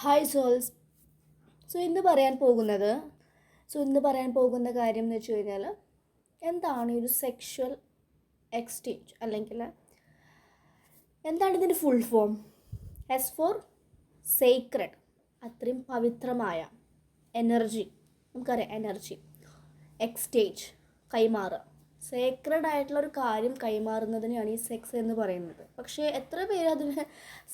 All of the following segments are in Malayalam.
Hi souls. ഇന്ന് പറയാൻ പോകുന്ന കാര്യം എന്ന് വെച്ച് കഴിഞ്ഞാൽ എന്താണ് ഈ ഒരു സെക്ഷൽ എക്സ്ചേഞ്ച്, അല്ലെങ്കിൽ എന്താണ് ഇതിൻ്റെ full form? S for sacred, അത്രയും പവിത്രമായ എനർജി. നമുക്കറിയാം എനർജി എക്സ്ചേഞ്ച്, കൈമാറുക. സേക്രഡ് ആയിട്ടുള്ള ഒരു കാര്യം കൈമാറുന്നതിനെയാണ് ഈ സെക്സ് എന്ന് പറയുന്നത്. പക്ഷേ എത്ര പേര് അതിനെ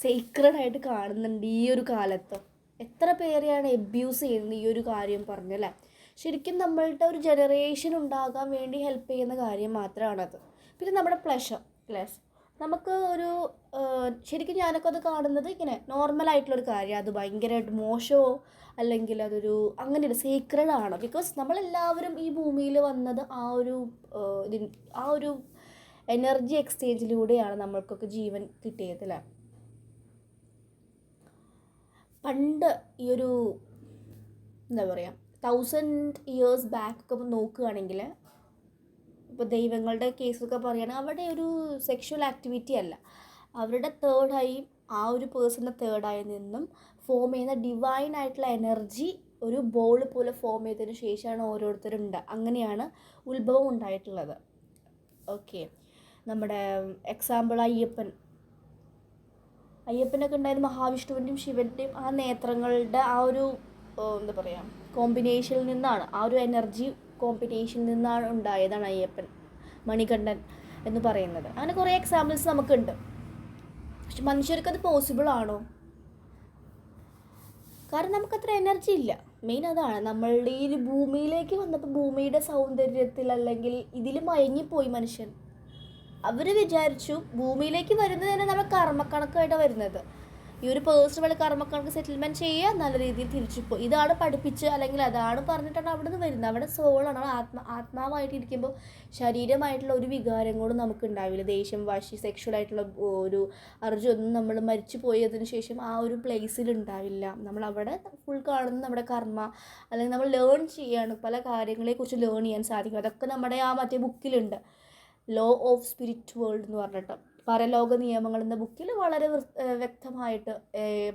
സേക്രഡ് ആയിട്ട് കാണുന്നുണ്ട് ഈ ഒരു കാലത്ത്? എത്ര പേരെയാണ് എബ്യൂസ് ചെയ്യുന്നത് ഈ ഒരു കാര്യം പറഞ്ഞല്ലേ? ശരിക്കും നമ്മളുടെ ഒരു ജനറേഷൻ ഉണ്ടാകാൻ വേണ്ടി ഹെൽപ്പ് ചെയ്യുന്ന കാര്യം മാത്രമാണത്. പിന്നെ നമ്മുടെ പ്ലഷർ നമുക്ക് ഒരു ശരിക്കും ഞാനൊക്കെ അത് കാണുന്നത് ഇങ്ങനെ നോർമലായിട്ടുള്ളൊരു കാര്യം. അത് ഭയങ്കരമായിട്ട് മോശമോ അല്ലെങ്കിൽ അതൊരു അങ്ങനെയല്ല, സീക്രഡാണ്. ബിക്കോസ് നമ്മളെല്ലാവരും ഈ ഭൂമിയിൽ വന്നത് ആ ഒരു എനർജി എക്സ്ചേഞ്ചിലൂടെയാണ് നമ്മൾക്കൊക്കെ ജീവൻ കിട്ടിയത് അല്ലേ? പണ്ട് ഈ ഒരു എന്താ പറയുക 1000 years ബാക്കൊക്കെ നോക്കുകയാണെങ്കിൽ, ഇപ്പോൾ ദൈവങ്ങളുടെ കേസൊക്കെ പറയുകയാണെങ്കിൽ അവിടെ ഒരു സെക്ഷൽ ആക്ടിവിറ്റി അല്ല, അവരുടെ തേർഡായി ആ ഒരു പേഴ്സണിൻ്റെ തേർഡായി നിന്നും ഫോം ചെയ്യുന്ന ഡിവൈൻ ആയിട്ടുള്ള എനർജി ഒരു ബോൾ പോലെ ഫോം ചെയ്തതിന് ശേഷമാണ് ഓരോരുത്തരും അങ്ങനെയാണ് ഉത്ഭവം ഉണ്ടായിട്ടുള്ളത്. ഓക്കെ, നമ്മുടെ എക്സാമ്പിൾ അയ്യപ്പനൊക്കെ ഉണ്ടായത് മഹാവിഷ്ണുവിൻ്റെയും ശിവൻ്റെയും ആ നേത്രങ്ങളുടെ ആ ഒരു എന്താ പറയുക കോമ്പിനേഷനിൽ നിന്നാണ്, ആ ഒരു എനർജി കോമ്പിനേഷനിൽ നിന്നാണ് ഉണ്ടായതാണ് അയ്യപ്പൻ, മണികണ്ഠൻ എന്ന് പറയുന്നത്. അങ്ങനെ കുറേ എക്സാമ്പിൾസ് നമുക്കുണ്ട്. പക്ഷെ മനുഷ്യർക്കത് പോസിബിൾ ആണോ? കാരണം നമുക്കത്ര എനർജി ഇല്ല. മെയിൻ അതാണ്. നമ്മളുടെ ഈ ഭൂമിയിലേക്ക് വന്നപ്പോൾ ഭൂമിയുടെ സൗന്ദര്യത്തിൽ അല്ലെങ്കിൽ ഇതിൽ മയങ്ങിപ്പോയി മനുഷ്യൻ. അവർ വിചാരിച്ചു ഭൂമിയിലേക്ക് വരുന്നത് തന്നെ നമ്മൾ കർമ്മക്കണക്കായിട്ടാണ് വരുന്നത്. ഈ ഒരു പേഴ്സണൽ കർമ്മക്കണക്ക് സെറ്റിൽമെൻറ്റ് ചെയ്യുക, നല്ല രീതിയിൽ തിരിച്ചുപോയി. ഇതാണ് പഠിപ്പിച്ച് അല്ലെങ്കിൽ അതാണ് പറഞ്ഞിട്ടാണ് അവിടെ നിന്ന് വരുന്നത്. അവിടെ സോളാണ്, ആത്മാവായിട്ട് ഇരിക്കുമ്പോൾ ശരീരമായിട്ടുള്ള ഒരു വികാരങ്ങളും നമുക്ക് ഉണ്ടാവില്ല. ദേഷ്യം, വാശി, സെക്ഷുവലായിട്ടുള്ള ഒരു അർജൊന്നും നമ്മൾ മരിച്ചു പോയതിനു ശേഷം ആ ഒരു പ്ലേസിൽ ഉണ്ടാവില്ല. നമ്മൾ അവിടെ ഫുൾ കാണുന്നത് നമ്മുടെ കർമ്മ, അല്ലെങ്കിൽ നമ്മൾ ലേൺ ചെയ്യാണ്, പല കാര്യങ്ങളെക്കുറിച്ച് ലേൺ ചെയ്യാൻ സാധിക്കും. അതൊക്കെ നമ്മുടെ ആ മറ്റേ ബുക്കിലുണ്ട്, ലോ ഓഫ് സ്പിരിറ്റ് വേൾഡ് എന്ന് പറഞ്ഞിട്ട്, പരലോക നിയമങ്ങൾ എന്ന ബുക്കിൽ വളരെ വ്യക്തമായിട്ട്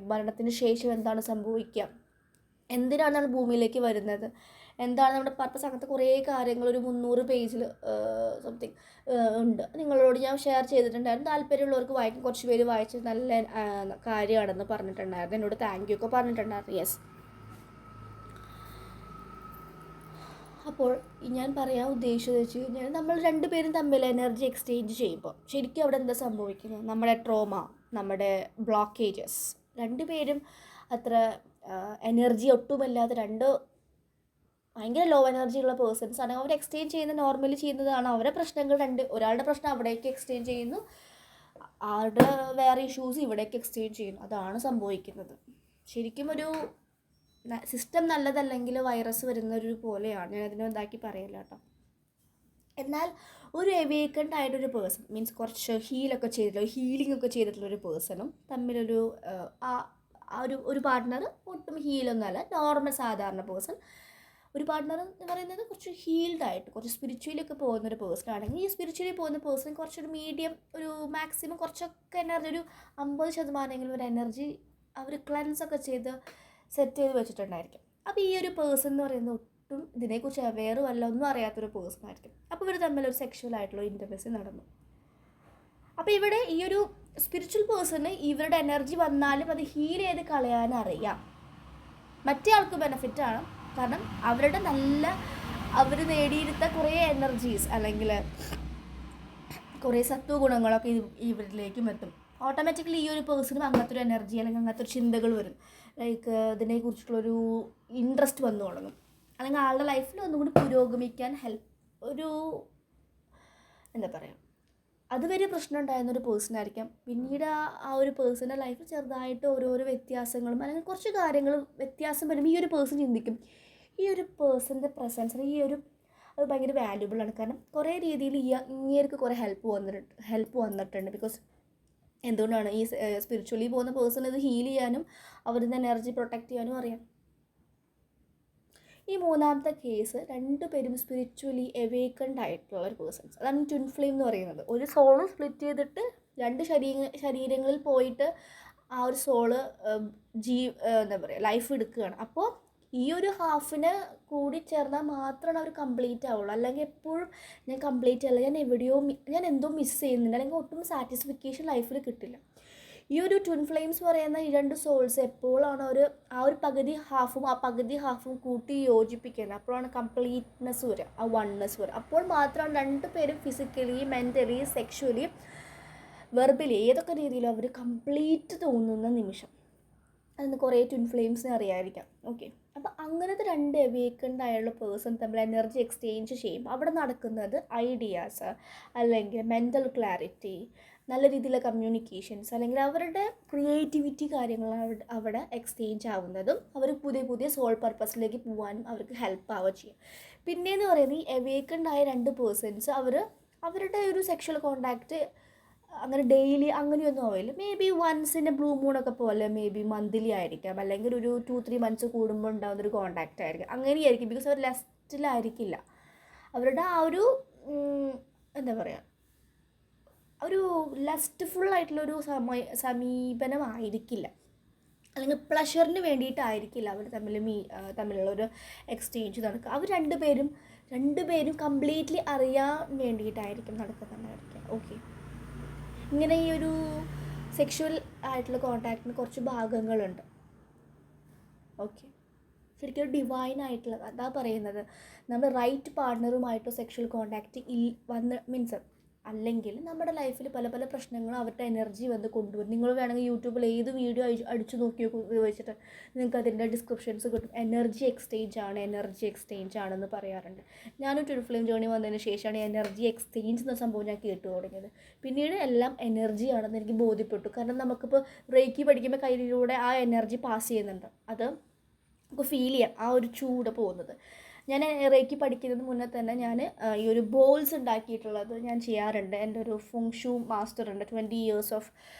മരണത്തിന് ശേഷം എന്താണ് സംഭവിക്കുക, എന്തിനാണ് നമ്മൾ ഭൂമിയിലേക്ക് വരുന്നത്, എന്താണ് നമ്മുടെ പർപ്പസ്, അങ്ങനത്തെ കുറേ കാര്യങ്ങൾ ഒരു 300 പേജിൽ സംതിങ് ഉണ്ട്. നിങ്ങളോട് ഞാൻ ഷെയർ ചെയ്തിട്ടുണ്ടായിരുന്നു. താല്പര്യമുള്ളവർക്ക് വായിക്കും. കുറച്ച് പേര് വായിച്ച് നല്ല കാര്യമാണെന്ന് പറഞ്ഞിട്ടുണ്ടായിരുന്നു, എന്നോട് താങ്ക് യു ഒക്കെ പറഞ്ഞിട്ടുണ്ടായിരുന്നു. യെസ്. അപ്പോൾ ഞാൻ പറയാൻ ഉദ്ദേശിച്ചത് വെച്ച് കഴിഞ്ഞാൽ, നമ്മൾ രണ്ടുപേരും തമ്മിൽ എനർജി എക്സ്ചേഞ്ച് ചെയ്യുമ്പോൾ ശരിക്കും അവിടെ എന്താ സംഭവിക്കുന്നത്? നമ്മുടെ ട്രോമ, നമ്മുടെ ബ്ലോക്കേജസ്, രണ്ടുപേരും അത്ര എനർജി ഒട്ടുമല്ലാതെ ഭയങ്കര ലോ എനർജി ഉള്ള പേഴ്സൺസ് ആണ്. അവർ എക്സ്ചേഞ്ച് ചെയ്യുന്ന നോർമലി ചെയ്യുന്നതാണ്. അവരുടെ പ്രശ്നങ്ങൾ ഒരാളുടെ പ്രശ്നം അവിടേക്ക് എക്സ്ചേഞ്ച് ചെയ്യുന്നു, ആളുടെ വേറെ ഇഷ്യൂസ് ഇവിടേക്ക് എക്സ്ചേഞ്ച് ചെയ്യുന്നു. അതാണ് സംഭവിക്കുന്നത്. ശരിക്കും ഒരു സിസ്റ്റം നല്ലതല്ലെങ്കിൽ വൈറസ് വരുന്നൊരു പോലെയാണ്. ഞാനതിനെ എന്താക്കി പറയില്ല കേട്ടോ. എന്നാൽ ഒരു എവേക്കൻഡ് ആയിട്ടൊരു പേഴ്സൺ, മീൻസ് കുറച്ച് ഹീലിംഗ് ഒക്കെ ചെയ്തിട്ടുള്ളൊരു പേഴ്സണും തമ്മിലൊരു ഒരു പാർട്ട്ണർ ഒട്ടും ഹീലൊന്നുമല്ല, നോർമൽ സാധാരണ പേഴ്സൺ. ഒരു പാർട്ട്ണർ എന്ന് പറയുന്നത് കുറച്ച് ഹീൽഡായിട്ട് കുറച്ച് സ്പിരിച്വലൊക്കെ പോകുന്നൊരു പേഴ്സൺ ആണെങ്കിൽ, ഈ സ്പിരിച്വലി പോകുന്ന പേഴ്സൺ കുറച്ചൊരു മീഡിയം, ഒരു മാക്സിമം കുറച്ചൊക്കെ എനർജി, ഒരു 50% ഒരു എനർജി അവർ ക്ലൻസൊക്കെ ചെയ്ത് സെറ്റ് ചെയ്ത് വെച്ചിട്ടുണ്ടായിരിക്കും. അപ്പോൾ ഈ ഒരു പേഴ്സൺ എന്ന് പറയുന്നത് ഒട്ടും ഇതിനെക്കുറിച്ച് അവെയറും അല്ല, ഒന്നും അറിയാത്തൊരു പേഴ്സൺ ആയിരിക്കും. അപ്പോൾ ഇവർ തമ്മിലൊരു സെക്ഷൽ ആയിട്ടുള്ള ഇൻ്റർവെൻസി നടന്നു. അപ്പോൾ ഇവിടെ ഈ ഒരു സ്പിരിച്വൽ പേഴ്സണ് ഇവരുടെ എനർജി വന്നാലും അത് ഹീൽ ചെയ്ത് കളയാനറിയാം. മറ്റേ ആൾക്ക് ബെനഫിറ്റാണ്. കാരണം അവർ നേടിയെടുത്ത കുറേ എനർജീസ് അല്ലെങ്കിൽ കുറേ സത്വഗുണങ്ങളൊക്കെ ഇവരിലേക്കും എത്തും. ഓട്ടോമാറ്റിക്കലി ഈ ഒരു പേഴ്സണും അങ്ങനത്തെ ഒരു എനർജി അല്ലെങ്കിൽ അങ്ങനത്തെ ഒരു ചിന്തകൾ വരും. ലൈക്ക് ഇതിനെക്കുറിച്ചുള്ളൊരു ഇൻട്രസ്റ്റ് വന്നു തുടങ്ങും. അല്ലെങ്കിൽ ആളുടെ ലൈഫിൽ ഒന്നുകൂടി പുരോഗമിക്കാൻ എന്താ പറയുക, അതുവരെ പ്രശ്നം ഉണ്ടായിരുന്നൊരു പേഴ്സണായിരിക്കാം. പിന്നീട് ആ ഒരു പേഴ്സൻ്റെ ലൈഫിൽ ചെറുതായിട്ട് ഓരോരോ വ്യത്യാസങ്ങളും അല്ലെങ്കിൽ കുറച്ച് കാര്യങ്ങൾ വ്യത്യാസം വരുമ്പോൾ ഈ ഒരു പേഴ്സൺ ചിന്തിക്കും, ഈ ഒരു പേഴ്സൻ്റെ പ്രസൻസ് അത് ഭയങ്കര വാല്യുബിളാണ്. കാരണം കുറേ രീതിയിൽ ഇങ്ങേർക്ക് കുറേ ഹെൽപ്പ് വന്നിട്ടുണ്ട്. ബിക്കോസ് എന്തുകൊണ്ടാണ് ഈ സ്പിരിച്വലി പോകുന്ന പേഴ്സൺ ഇത് ഹീൽ ചെയ്യാനും അവരുടെ എനർജി പ്രൊട്ടക്റ്റ് ചെയ്യാനും അറിയാം. ഈ മൂന്നാമത്തെ കേസ്, രണ്ടുപേരും സ്പിരിച്വലി എവേക്കൻഡ് ആയിട്ടുള്ള ഒരു പേഴ്സൺസ്. അതാണ് ട്വിൻ ഫ്ലെയിം എന്ന് പറയുന്നത്. ഒരു സോള് സ്പ്ലിറ്റ് ചെയ്തിട്ട് രണ്ട് ശരീരങ്ങളിൽ പോയിട്ട് ആ ഒരു സോള് എന്താ പറയുക ലൈഫ് എടുക്കുകയാണ്. അപ്പോൾ ഈ ഒരു ഹാഫിന് കൂടി ചേർന്നാൽ മാത്രമാണ് അവർ കംപ്ലീറ്റ് ആവുള്ളൂ. അല്ലെങ്കിൽ എപ്പോഴും ഞാൻ കംപ്ലീറ്റ് അല്ല, ഞാൻ എന്തോ മിസ് ചെയ്യുന്നുണ്ട്, അല്ലെങ്കിൽ ഒട്ടും സാറ്റിസ്ഫിക്കേഷൻ ലൈഫിൽ കിട്ടില്ല. ഈ ഒരു ട്വിൻ ഫ്ലെയിംസ് പറയുന്ന ഈ രണ്ട് സോൾസ് എപ്പോഴാണ് ആ ഒരു പകുതി ഹാഫും കൂട്ടി യോജിപ്പിക്കുന്നത്, അപ്പോഴാണ് കംപ്ലീറ്റ്നെസ് വരിക, ആ വൺനെസ് വരിക. അപ്പോൾ മാത്രമാണ് രണ്ടുപേരും ഫിസിക്കലി, മെൻ്റലി, സെക്ഷുവലി, വെർബലി ഏതൊക്കെ രീതിയിലും അവർ കംപ്ലീറ്റ് തോന്നുന്ന നിമിഷം. അതിന് കുറേ ട്വിൻ ഫ്ലെയിംസിനെ അറിയാമായിരിക്കാം. ഓക്കെ, അപ്പോൾ അങ്ങനത്തെ രണ്ട് അവേക്കൻഡ് ആയുള്ള പേഴ്സൺ തമ്മിൽ എനർജി എക്സ്ചേഞ്ച് ചെയ്യുമ്പോൾ അവിടെ നടക്കുന്നത് ഐഡിയാസ്, അല്ലെങ്കിൽ മെൻ്റൽ ക്ലാരിറ്റി, നല്ല രീതിയിലുള്ള കമ്മ്യൂണിക്കേഷൻസ്, അല്ലെങ്കിൽ അവരുടെ ക്രിയേറ്റിവിറ്റി കാര്യങ്ങളാണ് അവിടെ എക്സ്ചേഞ്ച് ആവുന്നതും അവർ പുതിയ സോൾ പർപ്പസിലേക്ക് പോകാനും അവർക്ക് ഹെൽപ്പ് ആവുകയും ചെയ്യും. പിന്നെയെന്ന് പറയുന്നത് ഈ അവേക്കൻഡ് ആയ രണ്ട് പേഴ്സൺസ് അവരുടെ ഒരു സെക്ഷൽ കോണ്ടാക്റ്റ് അങ്ങനെ ഡെയിലി അങ്ങനെയൊന്നും ആവില്ല. Maybe once in a blue മൂണൊക്കെ പോലെ, മേ ബി മന്ത്ലി ആയിരിക്കാം, അല്ലെങ്കിൽ ഒരു 2-3 മന്ത്സ് കൂടുമ്പോൾ ഉണ്ടാകുന്നൊരു കോണ്ടാക്റ്റ് ആയിരിക്കും. അങ്ങനെയായിരിക്കും. ബിക്കോസ് അവർ ലെസ്റ്റിലായിരിക്കില്ല. അവരുടെ ആ ഒരു എന്താ പറയുക, ഒരു ലസ്റ്റ്ഫുൾ ആയിട്ടുള്ളൊരു സമീപനമായിരിക്കില്ല, അല്ലെങ്കിൽ പ്ലഷറിന് വേണ്ടിയിട്ടായിരിക്കില്ല അവർ തമ്മിലുള്ളൊരു എക്സ്ചേഞ്ച് നടക്കുക. അവർ രണ്ടുപേരും കംപ്ലീറ്റ്ലി അറിയാൻ വേണ്ടിയിട്ടായിരിക്കും നടക്കുന്നുണ്ടായിരിക്കുക. ഓക്കെ, ഇങ്ങനെ ഈ ഒരു സെക്ഷുവൽ ആയിട്ടുള്ള കോണ്ടാക്റ്റിന് കുറച്ച് ഭാഗങ്ങളുണ്ട്. ഓക്കെ, ശരിക്കും ഒരു ഡിവൈൻ ആയിട്ടുള്ള അതാ പറയുന്നത്. നമ്മൾ റൈറ്റ് പാർട്ട്ണറുമായിട്ടോ സെക്ഷുവൽ കോണ്ടാക്റ്റ് മീൻസ് അല്ലെങ്കിൽ നമ്മുടെ ലൈഫിൽ പല പല പ്രശ്നങ്ങളും അവരുടെ എനർജി വന്ന് കൊണ്ടുവരും. നിങ്ങൾ വേണമെങ്കിൽ യൂട്യൂബിൽ ഏത് വീഡിയോ അടിച്ചു നോക്കി വെച്ചിട്ട് നിങ്ങൾക്ക് അതിൻ്റെ ഡിസ്ക്രിപ്ഷൻസ് കിട്ടും. എനർജി എക്സ്ചേഞ്ച് ആണെന്ന് പറയാറുണ്ട്. ഞാനും ട്വിൻ ഫ്ലെയിം ജേർണി വന്നതിന് ശേഷമാണ് എനർജി എക്സ്ചേഞ്ച് എന്ന സംഭവം ഞാൻ കേട്ടു തുടങ്ങിയത്. പിന്നീട് എല്ലാം എനർജി ആണെന്ന് എനിക്ക് ബോധ്യപ്പെട്ടു. കാരണം നമുക്കിപ്പോൾ റേക്കി പഠിക്കുമ്പോൾ കയ്യിലൂടെ ആ എനർജി പാസ് ചെയ്യുന്നുണ്ട്. അത് നമുക്ക് ഫീൽ ചെയ്യാം, ആ ഒരു ചൂട് പോകുന്നത്. ഞാൻ റേക്കി പഠിക്കുന്നതിന് മുന്നേ തന്നെ ഞാൻ ഈ ഒരു ബോൾസ് ഉണ്ടാക്കിയിട്ടുള്ളത് ഞാൻ ചെയ്യാറുണ്ട്. എൻ്റെ ഒരു ഫുങ്ഷു മാസ്റ്റർ ഉണ്ട്, 20 years ഓഫ്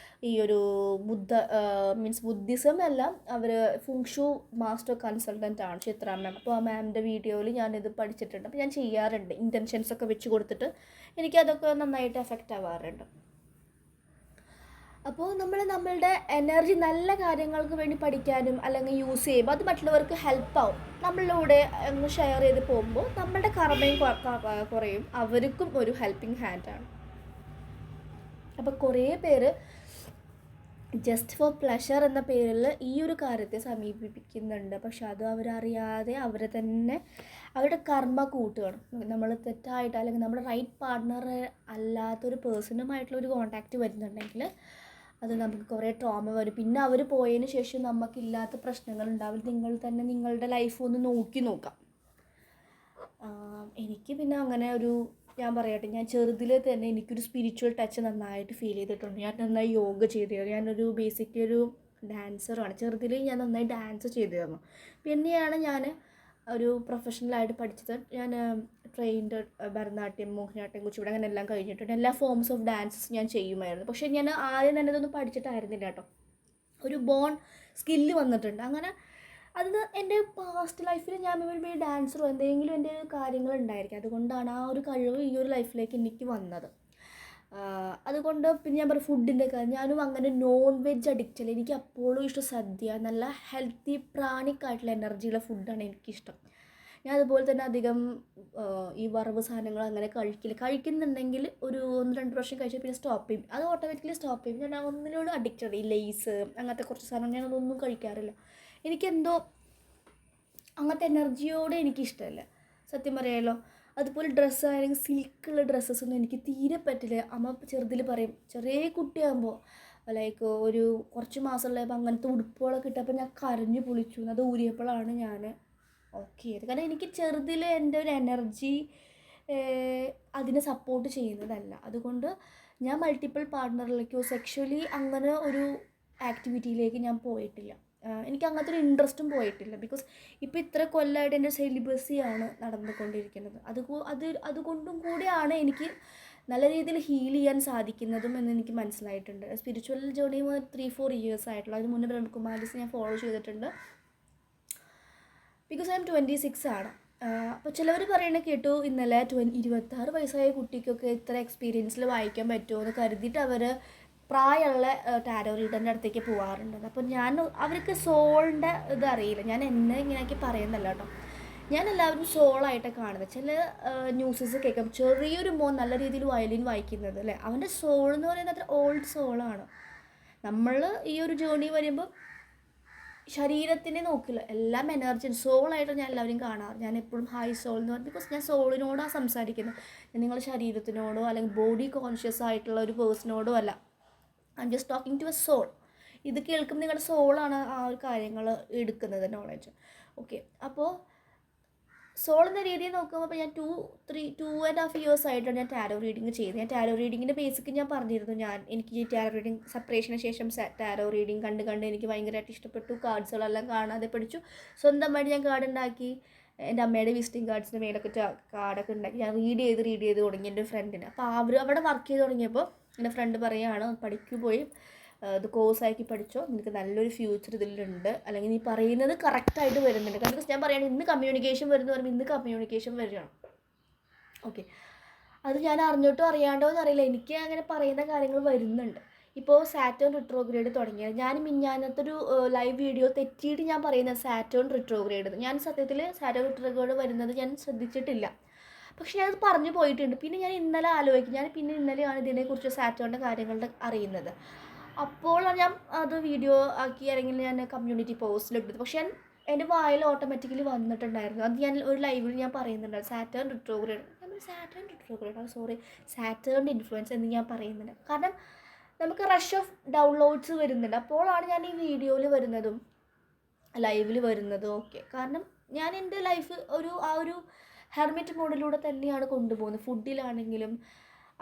ഈ ഒരു ബുദ്ധിസം എല്ലാം അവർ ഫുങ്ഷു മാസ്റ്റർ കൺസൾട്ടൻ്റ് ആണ് ചിത്ര മാം. അപ്പോൾ ആ മാമിൻ്റെ വീഡിയോയിൽ ഞാനിത് പഠിച്ചിട്ടുണ്ട്. അപ്പോൾ ഞാൻ ചെയ്യാറുണ്ട്, ഇൻറ്റൻഷൻസൊക്കെ വെച്ച് കൊടുത്തിട്ട് എനിക്കതൊക്കെ നന്നായിട്ട് എഫക്റ്റ് ആവാറുണ്ട്. അപ്പോൾ നമ്മളുടെ എനർജി നല്ല കാര്യങ്ങൾക്ക് വേണ്ടി പഠിക്കാനും അല്ലെങ്കിൽ യൂസ് ചെയ്യുമ്പോൾ അത് മറ്റുള്ളവർക്ക് ഹെൽപ്പാവും. നമ്മളിലൂടെ ഒന്ന് ഷെയർ ചെയ്ത് പോകുമ്പോൾ നമ്മളുടെ കർമ്മയും കുറയും, അവർക്കും ഒരു ഹെൽപ്പിംഗ് ഹാൻഡാണ്. അപ്പോൾ കുറേ പേര് ജസ്റ്റ് ഫോർ പ്ലഷർ എന്ന പേരിൽ ഈ ഒരു കാര്യത്തെ സമീപിക്കുന്നുണ്ട്. പക്ഷെ അത് അവരറിയാതെ അവരുടെ കർമ്മ കൂട്ടുകയാണ്. നമ്മൾ തെറ്റായിട്ട് അല്ലെങ്കിൽ നമ്മുടെ റൈറ്റ് പാർട്ട്ണർ അല്ലാത്തൊരു പേഴ്സണുമായിട്ടുള്ളൊരു കോണ്ടാക്റ്റ് വരുന്നുണ്ടെങ്കിൽ അത് നമുക്ക് കുറേ ട്രോമ വരും. പിന്നെ അവർ പോയതിന് ശേഷം നമുക്കില്ലാത്ത പ്രശ്നങ്ങൾ ഉണ്ടാവും. നിങ്ങൾ തന്നെ നിങ്ങളുടെ ലൈഫ് ഒന്ന് നോക്കാം. എനിക്ക് പിന്നെ അങ്ങനെ ഞാൻ പറയട്ടെ, ഞാൻ ചെറുതിൽ തന്നെ എനിക്കൊരു സ്പിരിച്വൽ ടച്ച് നന്നായിട്ട് ഫീൽ ചെയ്തിട്ടുണ്ട്. ഞാൻ നന്നായി യോഗ ചെയ്തിരുന്നു. ഞാനൊരു ബേസിക്കലി ഒരു ഡാൻസറാണ്. ചെറുതിൽ ഞാൻ നന്നായി ഡാൻസ് ചെയ്തിരുന്നു. പിന്നെയാണ് ഞാൻ ഒരു പ്രൊഫഷണലായിട്ട് പഠിച്ചത്. ഞാൻ ട്രെയിൻഡ് ഭരതനാട്യം, മോഹിനിയാട്ടം, കുച്ചിപ്പുടി അങ്ങനെ എല്ലാം കഴിഞ്ഞിട്ടുണ്ട്. എല്ലാ ഫോംസ് ഓഫ് ഡാൻസസ് ഞാൻ ചെയ്യുമായിരുന്നു. പക്ഷേ ഞാൻ ആദ്യം തന്നെ ഇതൊന്നും പഠിച്ചിട്ടായിരുന്നില്ല കേട്ടോ. ഒരു ബോൺ സ്കില്ല് വന്നിട്ടുണ്ട്. അങ്ങനെ അത് എൻ്റെ പാസ്റ്റ് ലൈഫിൽ ഞാൻ ഒരു ഡാൻസറോ എന്തെങ്കിലും എൻ്റെ കാര്യങ്ങളുണ്ടായിരിക്കും. അതുകൊണ്ടാണ് ആ ഒരു കഴിവ് ഈ ഒരു ലൈഫിലേക്ക് എനിക്ക് വന്നത്. അതുകൊണ്ട് പിന്നെ ഞാൻ പറയും ഫുഡിൻ്റെ കാര്യം, ഞാനും അങ്ങനെ നോൺ വെജ് അഡിക്റ്റ് അല്ല. എനിക്ക് അപ്പോഴും ഇഷ്ടം സദ്യ, നല്ല ഹെൽത്തി പ്രാണിക്കായിട്ടുള്ള എനർജിയുള്ള ഫുഡാണ് എനിക്കിഷ്ടം. ഞാൻ അതുപോലെ തന്നെ അധികം ഈ വറവ് സാധനങ്ങൾ അങ്ങനെ കഴിക്കുന്നുണ്ടെങ്കിൽ ഒരു 1-2 പ്രാവശ്യം കഴിച്ചാൽ പിന്നെ സ്റ്റോപ്പ് ചെയ്യും. അത് ഓട്ടോമാറ്റിക്കലി സ്റ്റോപ്പ് ചെയ്യും. ഞാൻ ഒന്നിനോട് അഡിക്റ്റഡ്. ഈ ലേസ് അങ്ങനത്തെ കുറച്ച് സാധനം ഞാനതൊന്നും കഴിക്കാറില്ല. എനിക്കെന്തോ അങ്ങനത്തെ എനർജിയോടെ എനിക്കിഷ്ടമല്ല, സത്യം പറയാമല്ലോ. അതുപോലെ ഡ്രസ്സ് ആണെങ്കിൽ സിൽക്കുള്ള ഡ്രസ്സസൊന്നും എനിക്ക് തീരെ പറ്റില്ല. അമ്മ ചെറുതിൽ പറയും, ചെറിയ കുട്ടിയാകുമ്പോൾ ലൈക്ക് ഒരു കുറച്ച് മാസമുള്ളപ്പോൾ അങ്ങനത്തെ ഉടുപ്പുകളൊക്കെ ഇട്ടപ്പോൾ ഞാൻ കരഞ്ഞു പൊളിച്ചു. അത് ഊരിയപ്പോഴാണ് ഞാൻ ഓക്കെ ആയത്. കാരണം എനിക്ക് ചെറുതിൽ എൻ്റെ ഒരു എനർജി അതിനെ സപ്പോർട്ട് ചെയ്യുന്നതല്ല. അതുകൊണ്ട് ഞാൻ മൾട്ടിപ്പിൾ പാർട്ട്ണറിലേക്കോ സെക്ഷുവലി അങ്ങനെ ഒരു ആക്ടിവിറ്റിയിലേക്ക് ഞാൻ പോയിട്ടില്ല. എനിക്ക് അങ്ങനത്തെ ഒരു ഇൻട്രസ്റ്റും പോയിട്ടില്ല. ബിക്കോസ് ഇപ്പോൾ ഇത്ര കൊല്ലമായിട്ട് എൻ്റെ സെലിബസിയാണ് നടന്നുകൊണ്ടിരിക്കുന്നത്. അതുകൊണ്ടും കൂടിയാണ് എനിക്ക് നല്ല രീതിയിൽ ഹീൽ ചെയ്യാൻ സാധിക്കുന്നതും എന്ന് എനിക്ക് മനസ്സിലായിട്ടുണ്ട്. സ്പിരിച്വൽ ജേർണി 3-4 years ആയിട്ടുള്ള. അതിന് മുന്നേ ബ്രഹ്മകുമാരീസ് ഞാൻ ഫോളോ ചെയ്തിട്ടുണ്ട്. ബിക്കോസ് ഐ എം 26 ആണ്. അപ്പോൾ ചിലവർ പറയണ കേട്ടു, ഇന്നലെ 26 വയസ്സായ കുട്ടിക്കൊക്കെ ഇത്ര എക്സ്പീരിയൻസിൽ വായിക്കാൻ പറ്റുമോ എന്ന് കരുതിയിട്ട് അവർ പ്രായമുള്ള ടാരോ റീഡറിൻ്റെ അടുത്തേക്ക് പോകാറുണ്ട്. അപ്പോൾ ഞാൻ അവർക്ക് സോളിൻ്റെ ഇത് അറിയില്ല, ഞാൻ എന്നെ ഇങ്ങനെയൊക്കെ പറയുന്നല്ല കേട്ടോ. ഞാൻ എല്ലാവരും സോളായിട്ട് കാണുന്നത്. ചില ന്യൂസസ് കേൾക്കാം, ചെറിയൊരു മോൻ നല്ല രീതിയിൽ വയലിൻ വായിക്കുന്നത് അല്ലേ, അവൻ്റെ സോൾ എന്ന് പറയുന്നത് അത്ര ഓൾഡ് സോളാണ്. നമ്മൾ ഈ ഒരു ജേർണി വരുമ്പോൾ ശരീരത്തിനെ നോക്കില്ല, എല്ലാം എനർജി സോളായിട്ട് ഞാൻ എല്ലാവരും കാണാറ്. ഞാൻ എപ്പോഴും ഹൈ സോൾ എന്ന് പറയും, ബിക്കോസ് ഞാൻ സോളിനോടാണ് സംസാരിക്കുന്നത്. ഞാൻ നിങ്ങളുടെ ശരീരത്തിനോടോ അല്ലെങ്കിൽ ബോഡി കോൺഷ്യസ് ആയിട്ടുള്ള ഒരു പേഴ്സണോടോ അല്ല. I am just talking to a soul. ഇത് കേൾക്കുമ്പോൾ നിങ്ങളുടെ സോളാണ് ആ ഒരു കാര്യങ്ങൾ എടുക്കുന്നത്, നോളജ്. ഓക്കെ, അപ്പോൾ സോൾ എന്ന രീതിയിൽ നോക്കുമ്പോൾ ഇപ്പോൾ ഞാൻ 2.5 years ആയിട്ടാണ് ഞാൻ ടാരോ റീഡിങ് ചെയ്തത്. ഞാൻ ടാരോ റീഡിങ്ങിൻ്റെ ബേസിക്ക് ഞാൻ പറഞ്ഞിരുന്നു. എനിക്ക് ഈ ടാരോ റീഡിങ് സെപ്പറേഷന് ശേഷം ടാരോ റീഡിങ് കണ്ട് എനിക്ക് ഭയങ്കരമായിട്ട് ഇഷ്ടപ്പെട്ടു. കാർഡ്സുകളെല്ലാം കാണാതെ പഠിച്ചു. സ്വന്തമായിട്ട് ഞാൻ കാർഡ് ഉണ്ടാക്കി. എൻ്റെ അമ്മയുടെ വിസിറ്റിംഗ് കാർഡ്സിൻ്റെ മേലൊക്കെ കാർഡൊക്കെ ഉണ്ടാക്കി ഞാൻ റീഡ് ചെയ്ത് തുടങ്ങി എൻ്റെ ഫ്രണ്ടിന്. അപ്പോൾ അവർ അവിടെ വർക്ക് ചെയ്ത് തുടങ്ങിയപ്പോൾ എൻ്റെ ഫ്രണ്ട് പറയുകയാണ്, പഠിക്കു പോയി ഇത് കോഴ്സാക്കി പഠിച്ചോ, നിനക്ക് നല്ലൊരു ഫ്യൂച്ചർ ഇതിലുണ്ട്, അല്ലെങ്കിൽ നീ പറയുന്നത് കറക്റ്റായിട്ട് വരുന്നുണ്ട്. കാരണം ഞാൻ പറയുകയാണ് ഇന്ന് കമ്മ്യൂണിക്കേഷൻ വരുന്നു പറയുമ്പോൾ ഇന്ന് കമ്മ്യൂണിക്കേഷൻ വരികയാണ്. ഓക്കെ, അത് ഞാൻ അറിഞ്ഞിട്ടോ അറിയാണ്ടോ എന്നറിയില്ല, എനിക്ക് അങ്ങനെ പറയുന്ന കാര്യങ്ങൾ വരുന്നുണ്ട്. ഇപ്പോൾ സാറ്റേൺ റിട്രോഗ്രേഡ് തുടങ്ങിയത്, ഞാൻ മിഞ്ഞാന്നത്തൊരു ലൈവ് വീഡിയോ തെറ്റിയിട്ട് ഞാൻ പറയുന്നത് സാറ്റേൺ റിട്രോഗ്രേഡ്. ഞാൻ സത്യത്തിൽ സാറ്റേൺ റിട്രോഗ്രേഡ് വരുന്നത് ഞാൻ ശ്രദ്ധിച്ചിട്ടില്ല, പക്ഷെ ഞാനത് പറഞ്ഞു പോയിട്ടുണ്ട്. പിന്നെ ഞാൻ ഇന്നലെ ആലോചിക്കും, ഇന്നലെയാണ് ഇതിനെക്കുറിച്ച് സാറ്റേണിൻ്റെ കാര്യങ്ങളുടെ അറിയുന്നത്. അപ്പോൾ ഞാൻ അത് വീഡിയോ ആക്കി അല്ലെങ്കിൽ ഞാൻ കമ്മ്യൂണിറ്റി പോസ്റ്റിലിട്ടത്. പക്ഷെ എൻ്റെ വായിൽ ഓട്ടോമാറ്റിക്കലി വന്നിട്ടുണ്ടായിരുന്നു. അത് ഞാൻ ഒരു ലൈവിൽ ഞാൻ പറയുന്നുണ്ടായിരുന്നു, സാറ്റേൺ റിട്രോഗ്രേഡ്. സാറ്റേണിൻ്റെ ഇൻഫ്ലുവൻസ് എന്ന് ഞാൻ പറയുന്നുണ്ട്. കാരണം നമുക്ക് റഷ് ഓഫ് ഡൗൺലോഡ്സ് വരുന്നുണ്ട്. അപ്പോഴാണ് ഞാൻ ഈ വീഡിയോയിൽ വരുന്നതും ലൈവിൽ വരുന്നതും ഒക്കെ. കാരണം ഞാൻ എൻ്റെ ലൈഫ് ആ ഒരു ഹെർമിറ്റ് മോഡിലൂടെ തന്നെയാണ് കൊണ്ടുപോകുന്നത്. ഫുഡിലാണെങ്കിലും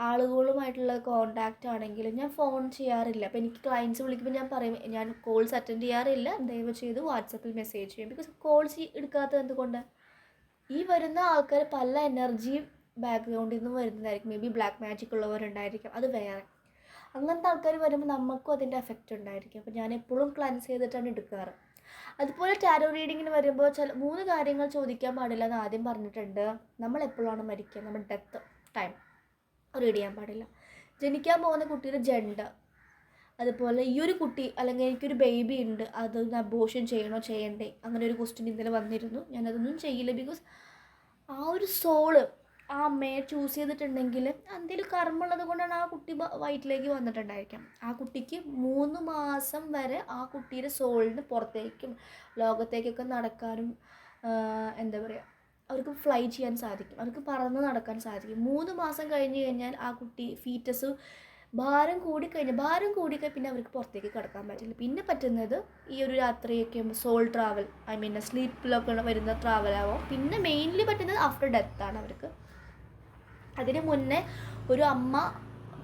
ആളുകളുമായിട്ടുള്ള കോണ്ടാക്റ്റ് ആണെങ്കിലും ഞാൻ ഫോൺ ചെയ്യാറില്ല. അപ്പോൾ എനിക്ക് ക്ലയൻറ്റ്സ് വിളിക്കുമ്പോൾ ഞാൻ പറയും, ഞാൻ കോൾസ് അറ്റൻഡ് ചെയ്യാറില്ല, ദയവ് ചെയ്ത് വാട്സപ്പിൽ മെസ്സേജ് ചെയ്യും. ബിക്കോസ് കോൾസ് എടുക്കാത്തത് എന്തുകൊണ്ട്, ഈ വരുന്ന ആൾക്കാർ പല എനർജി ബാക്ക്ഗ്രൗണ്ടിൽ നിന്നും വരുന്നതായിരിക്കും. മേ ബി ബ്ലാക്ക് മാജിക് ഉള്ളവരുണ്ടായിരിക്കും, അത് വേറെ. അങ്ങനത്തെ ആൾക്കാർ വരുമ്പോൾ നമുക്കും അതിൻ്റെ എഫക്റ്റ് ഉണ്ടായിരിക്കും. അപ്പോൾ ഞാൻ എപ്പോഴും ക്ലൻസ് ചെയ്തിട്ടാണ് എടുക്കാറ്. അതുപോലെ ടാരോ റീഡിങ്ങിന് വരുമ്പോൾ 3 കാര്യങ്ങൾ ചോദിക്കാൻ പാടില്ല എന്ന് ആദ്യം പറഞ്ഞിട്ടുണ്ട്. നമ്മൾ എപ്പോഴാണ് മരിക്കുക, നമ്മുടെ ഡെത്ത് ടൈം റീഡ് ചെയ്യാൻ പാടില്ല. ജനിക്കാൻ പോകുന്ന കുട്ടിയുടെ ജെൻഡർ, അതുപോലെ ഈ ഒരു കുട്ടി അല്ലെങ്കിൽ എനിക്കൊരു ബേബി ഉണ്ട്, അതൊന്ന് അബോർഷൻ ചെയ്യണോ ചെയ്യണ്ടേ, അങ്ങനെ ഒരു ക്വസ്റ്റ്യൻ ഇന്നലെ വന്നിരുന്നു. ഞാനതൊന്നും ചെയ്യില്ല. ബിക്കോസ് ആ ഒരു സോള് ആ അമ്മയെ ചൂസ് ചെയ്തിട്ടുണ്ടെങ്കിൽ എന്തെങ്കിലും കർമ്മമുള്ളത് കൊണ്ടാണ് ആ കുട്ടി വയറ്റിലേക്ക് വന്നിട്ടുണ്ടായിരിക്കാം. ആ കുട്ടിക്ക് 3 മാസം വരെ ആ കുട്ടിയുടെ സോളിന് പുറത്തേക്കും ലോകത്തേക്കൊക്കെ നടക്കാനും എന്താ പറയുക, അവർക്ക് ഫ്ലൈ ചെയ്യാൻ സാധിക്കും, അവർക്ക് പറന്ന് നടക്കാൻ സാധിക്കും. 3 മാസം കഴിഞ്ഞ് കഴിഞ്ഞാൽ ആ കുട്ടി ഫീറ്റസ് ഭാരം കൂടിക്കഴിഞ്ഞാൽ പിന്നെ അവർക്ക് പുറത്തേക്ക് കിടക്കാൻ പറ്റില്ല. പിന്നെ പറ്റുന്നത് ഈ ഒരു രാത്രിയൊക്കെ സോൾ ട്രാവൽ, സ്ലീപ്പിലൊക്കെ വരുന്ന ട്രാവലാവും. പിന്നെ മെയിൻലി പറ്റുന്നത് ആഫ്റ്റർ ഡെത്താണ് അവർക്ക്. അതിന് മുന്നേ ഒരു അമ്മ